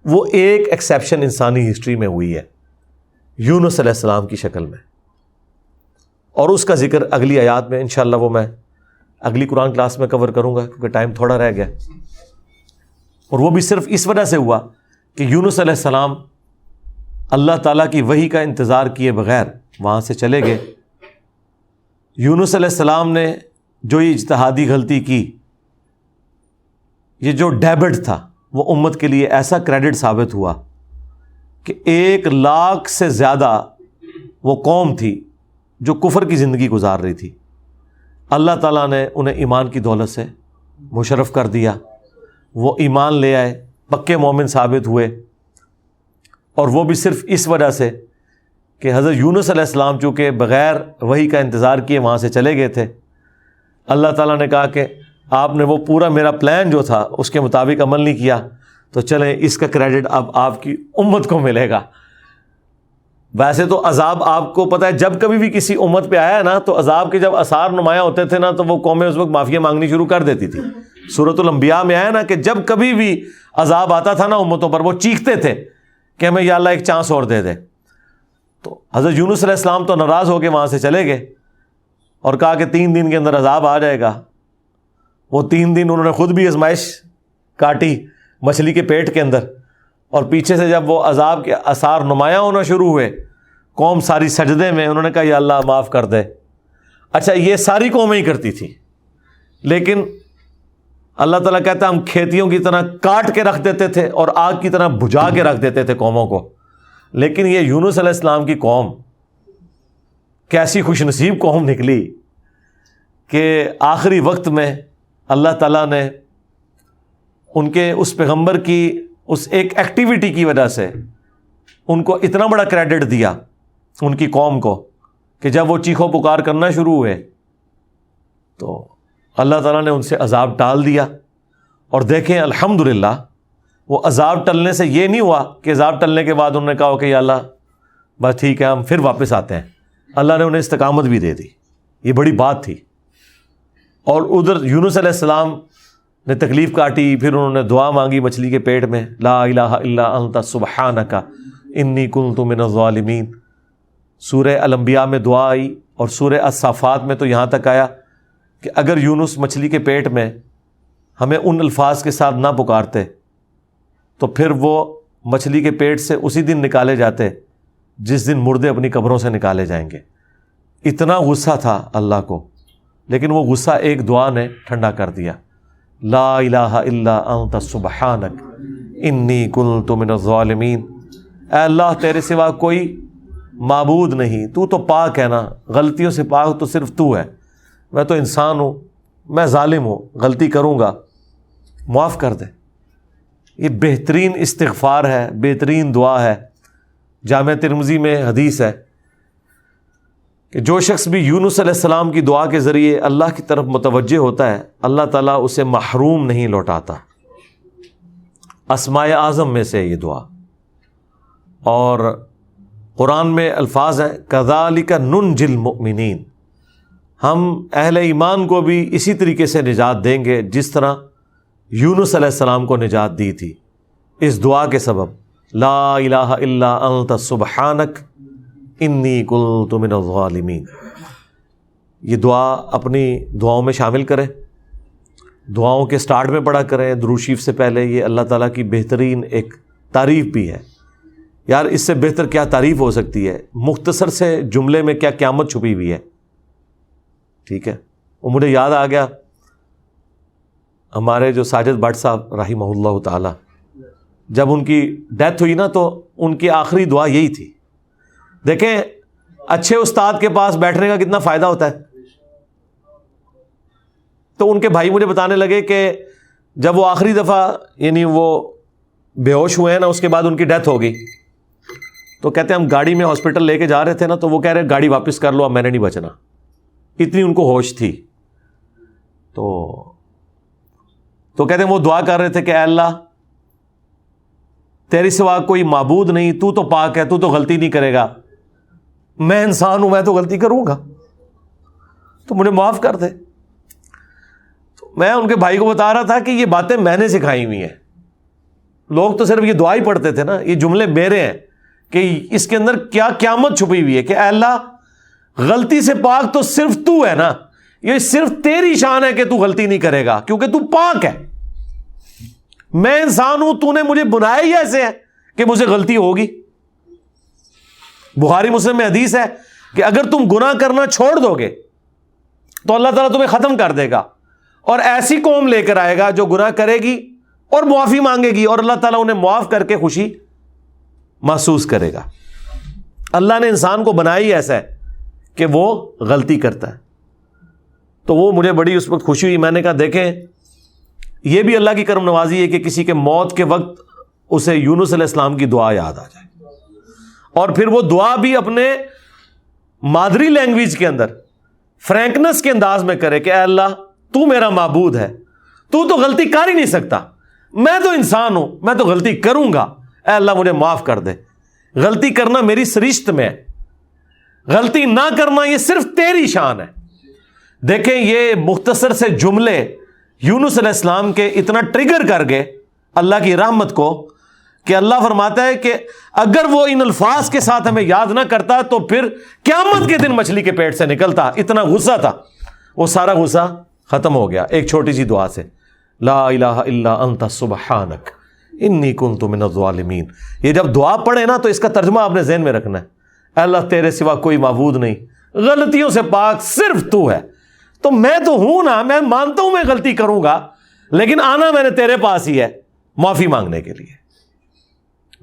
وہ ایک ایکسیپشن انسانی ہسٹری میں ہوئی ہے یونس علیہ السلام کی شکل میں, اور اس کا ذکر اگلی آیات میں انشاءاللہ وہ میں اگلی قرآن کلاس میں کور کروں گا کیونکہ ٹائم تھوڑا رہ گیا. اور وہ بھی صرف اس وجہ سے ہوا کہ یونس علیہ السلام اللہ تعالیٰ کی وحی کا انتظار کیے بغیر وہاں سے چلے گئے. یونس علیہ السلام نے جو یہ اجتہادی غلطی کی, یہ جو ڈیبٹ تھا, وہ امت کے لیے ایسا کریڈٹ ثابت ہوا کہ 1,00,000 سے زیادہ وہ قوم تھی جو کفر کی زندگی گزار رہی تھی. اللہ تعالیٰ نے انہیں ایمان کی دولت سے مشرف کر دیا. وہ ایمان لے آئے, پکے مومن ثابت ہوئے, اور وہ بھی صرف اس وجہ سے کہ حضرت یونس علیہ السلام چونکہ بغیر وحی کا انتظار کیے وہاں سے چلے گئے تھے. اللہ تعالیٰ نے کہا کہ آپ نے وہ پورا میرا پلان جو تھا اس کے مطابق عمل نہیں کیا, تو چلیں اس کا کریڈٹ اب آپ کی امت کو ملے گا. ویسے تو عذاب آپ کو پتہ ہے جب کبھی بھی کسی امت پہ آیا ہے نا, تو عذاب کے جب آثار نمایاں ہوتے تھے نا, تو وہ قومیں اس وقت معافی مانگنی شروع کر دیتی تھی. سورۃ الانبیاء میں آیا نا کہ جب کبھی بھی عذاب آتا تھا نا امتوں پر, وہ چیختے تھے کہ ہمیں یا اللہ ایک چانس اور دے دے. تو حضرت یونس علیہ السلام تو ناراض ہو کے وہاں سے چلے گئے اور کہا کہ 3 دن کے اندر عذاب آ جائے گا. وہ 3 دن انہوں نے خود بھی آزمائش کاٹی مچھلی کے پیٹ کے اندر, اور پیچھے سے جب وہ عذاب کے آثار نمایاں ہونا شروع ہوئے, قوم ساری سجدے میں, انہوں نے کہا یا اللہ معاف کر دے. اچھا یہ ساری قومیں ہی کرتی تھی, لیکن اللہ تعالیٰ کہتا ہے ہم کھیتیوں کی طرح کاٹ کے رکھ دیتے تھے اور آگ کی طرح بجھا کے رکھ دیتے تھے قوموں کو. لیکن یہ یونس علیہ السلام کی قوم کیسی خوش نصیب قوم نکلی کہ آخری وقت میں اللہ تعالیٰ نے ان کے اس پیغمبر کی اس ایک ایکٹیویٹی کی وجہ سے ان کو اتنا بڑا کریڈٹ دیا ان کی قوم کو کہ جب وہ چیخو پکار کرنا شروع ہوئے تو اللہ تعالیٰ نے ان سے عذاب ٹال دیا. اور دیکھیں الحمدللہ وہ عذاب ٹلنے سے یہ نہیں ہوا کہ عذاب ٹلنے کے بعد انہوں نے کہا کہ یا اللہ بس ٹھیک ہے ہم پھر واپس آتے ہیں. اللہ نے انہیں استقامت بھی دے دی, یہ بڑی بات تھی. اور ادھر یونس علیہ السلام نے تکلیف کاٹی, پھر انہوں نے دعا مانگی مچھلی کے پیٹ میں, لا الہ الا انت سبحانک انی کنت من الظالمین. سورہ الانبیاء میں دعا آئی, اور سورہ الصافات میں تو یہاں تک آیا کہ اگر یونس مچھلی کے پیٹ میں ہمیں ان الفاظ کے ساتھ نہ پکارتے تو پھر وہ مچھلی کے پیٹ سے اسی دن نکالے جاتے جس دن مردے اپنی قبروں سے نکالے جائیں گے. اتنا غصہ تھا اللہ کو, لیکن وہ غصہ ایک دعا نے ٹھنڈا کر دیا, لا الہ الا انت سبحانک انی کنت من الظالمین. اے اللہ تیرے سوا کوئی معبود نہیں, تو تو پاک ہے نا, غلطیوں سے پاک تو صرف تو ہے, میں تو انسان ہوں, میں ظالم ہوں, غلطی کروں گا, معاف کر دے. یہ بہترین استغفار ہے, بہترین دعا ہے. جامع ترمذی میں حدیث ہے کہ جو شخص بھی یونس علیہ السلام کی دعا کے ذریعے اللہ کی طرف متوجہ ہوتا ہے, اللہ تعالیٰ اسے محروم نہیں لوٹاتا. اسماء اعظم میں سے یہ دعا, اور قرآن میں الفاظ ہیں کذالک ننجی المؤمنین, ہم اہل ایمان کو بھی اسی طریقے سے نجات دیں گے جس طرح یونس علیہ السلام کو نجات دی تھی اس دعا کے سبب, لا الہ الا انت سبحانک انی کنت من الظالمین. یہ دعا اپنی دعاؤں میں شامل کریں, دعاؤں کے سٹارٹ میں پڑھا کریں, درود شریف سے پہلے. یہ اللہ تعالیٰ کی بہترین ایک تعریف بھی ہے, یار اس سے بہتر کیا تعریف ہو سکتی ہے؟ مختصر سے جملے میں کیا قیامت چھپی ہوئی ہے. ٹھیک ہے. وہ مجھے یاد آ گیا ہمارے جو ساجد بٹ صاحب رحمہ اللہ تعالی، جب ان کی ڈیتھ ہوئی نا تو ان کی آخری دعا یہی تھی. دیکھیں اچھے استاد کے پاس بیٹھنے کا کتنا فائدہ ہوتا ہے. تو ان کے بھائی مجھے بتانے لگے کہ جب وہ آخری دفعہ یعنی وہ بے ہوش ہوئے ہیں نا، اس کے بعد ان کی ڈیتھ ہو گئی، تو کہتے ہیں ہم گاڑی میں ہاسپٹل لے کے جا رہے تھے نا، تو وہ کہہ رہے گاڑی واپس کر لو، اب میں نے نہیں بچنا. اتنی ان کو ہوش تھی. تو کہتے ہیں وہ دعا کر رہے تھے کہ اے اللہ تیری سوا کوئی معبود نہیں، تو تو پاک ہے، تو تو غلطی نہیں کرے گا، میں انسان ہوں، میں تو غلطی کروں گا، تو مجھے معاف کر دے. تو میں ان کے بھائی کو بتا رہا تھا کہ یہ باتیں میں نے سکھائی ہوئی ہیں. لوگ تو صرف یہ دعا ہی پڑھتے تھے نا، یہ جملے میرے ہیں کہ اس کے اندر کیا قیامت چھپی ہوئی ہے کہ اے اللہ غلطی سے پاک تو صرف تو ہے نا، یہ صرف تیری شان ہے کہ تو غلطی نہیں کرے گا کیونکہ تو پاک ہے. میں انسان ہوں، تو نے مجھے بنایا ہی ایسے ہے کہ مجھے غلطی ہوگی. بخاری مسلم میں حدیث ہے کہ اگر تم گناہ کرنا چھوڑ دو گے تو اللہ تعالیٰ تمہیں ختم کر دے گا اور ایسی قوم لے کر آئے گا جو گناہ کرے گی اور معافی مانگے گی، اور اللہ تعالیٰ انہیں معاف کر کے خوشی محسوس کرے گا. اللہ نے انسان کو بنایا ہی ایسا ہے کہ وہ غلطی کرتا ہے. تو وہ مجھے بڑی اس وقت خوشی ہوئی. میں نے کہا دیکھیں یہ بھی اللہ کی کرم نوازی ہے کہ کسی کے موت کے وقت اسے یونس علیہ السلام کی دعا یاد آ جائے، اور پھر وہ دعا بھی اپنے مادری لینگویج کے اندر فرینکنس کے انداز میں کرے کہ اے اللہ تو میرا معبود ہے، تو غلطی کر ہی نہیں سکتا، میں تو انسان ہوں، میں تو غلطی کروں گا، اے اللہ مجھے معاف کر دے. غلطی کرنا میری سرشت میں ہے، غلطی نہ کرنا یہ صرف تیری شان ہے. دیکھیں یہ مختصر سے جملے یونس علیہ السلام کے اتنا ٹریگر کر گئے اللہ کی رحمت کو کہ اللہ فرماتا ہے کہ اگر وہ ان الفاظ کے ساتھ ہمیں یاد نہ کرتا تو پھر قیامت کے دن مچھلی کے پیٹ سے نکلتا. اتنا غصہ تھا، وہ سارا غصہ ختم ہو گیا ایک چھوٹی سی دعا سے، لا الہ الا انت سبحانک انی کنت من الظالمین. یہ جب دعا پڑھے نا تو اس کا ترجمہ آپ نے ذہن میں رکھنا ہے، اے اللہ تیرے سوا کوئی معبود نہیں، غلطیوں سے پاک صرف تو ہے. تو میں تو ہوں نا، میں مانتا ہوں میں غلطی کروں گا، لیکن آنا میں نے تیرے پاس ہی ہے معافی مانگنے کے لیے.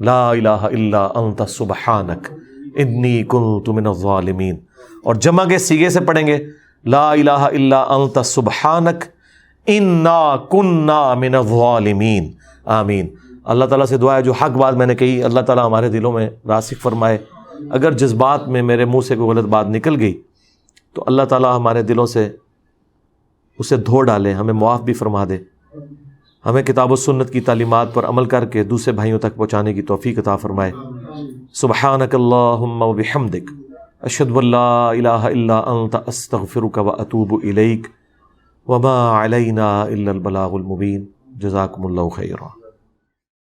لا الہ الا انت سبحانک انی کنت من الظالمین. اور جمع کے صیغے سے پڑھیں گے لا الہ الا انت سبحانک انا کننا من الظالمین. آمین. اللہ تعالیٰ سے دعا ہے جو حق بات میں نے کہی اللہ تعالیٰ ہمارے دلوں میں راسخ فرمائے. اگر جس بات میں میرے منہ سے کوئی غلط بات نکل گئی تو اللہ تعالیٰ ہمارے دلوں سے اسے دھو ڈالے، ہمیں معاف بھی فرما دے، ہمیں کتاب و سنت کی تعلیمات پر عمل کر کے دوسرے بھائیوں تک پہنچانے کی توفیق عطا فرمائے. سبحانک اللہم و بحمدک اشہد ان لا الہ الا انت استغفرک و اتوب الیک وما علینا الا البلاغ المبین. جزاکم اللہ خیرا.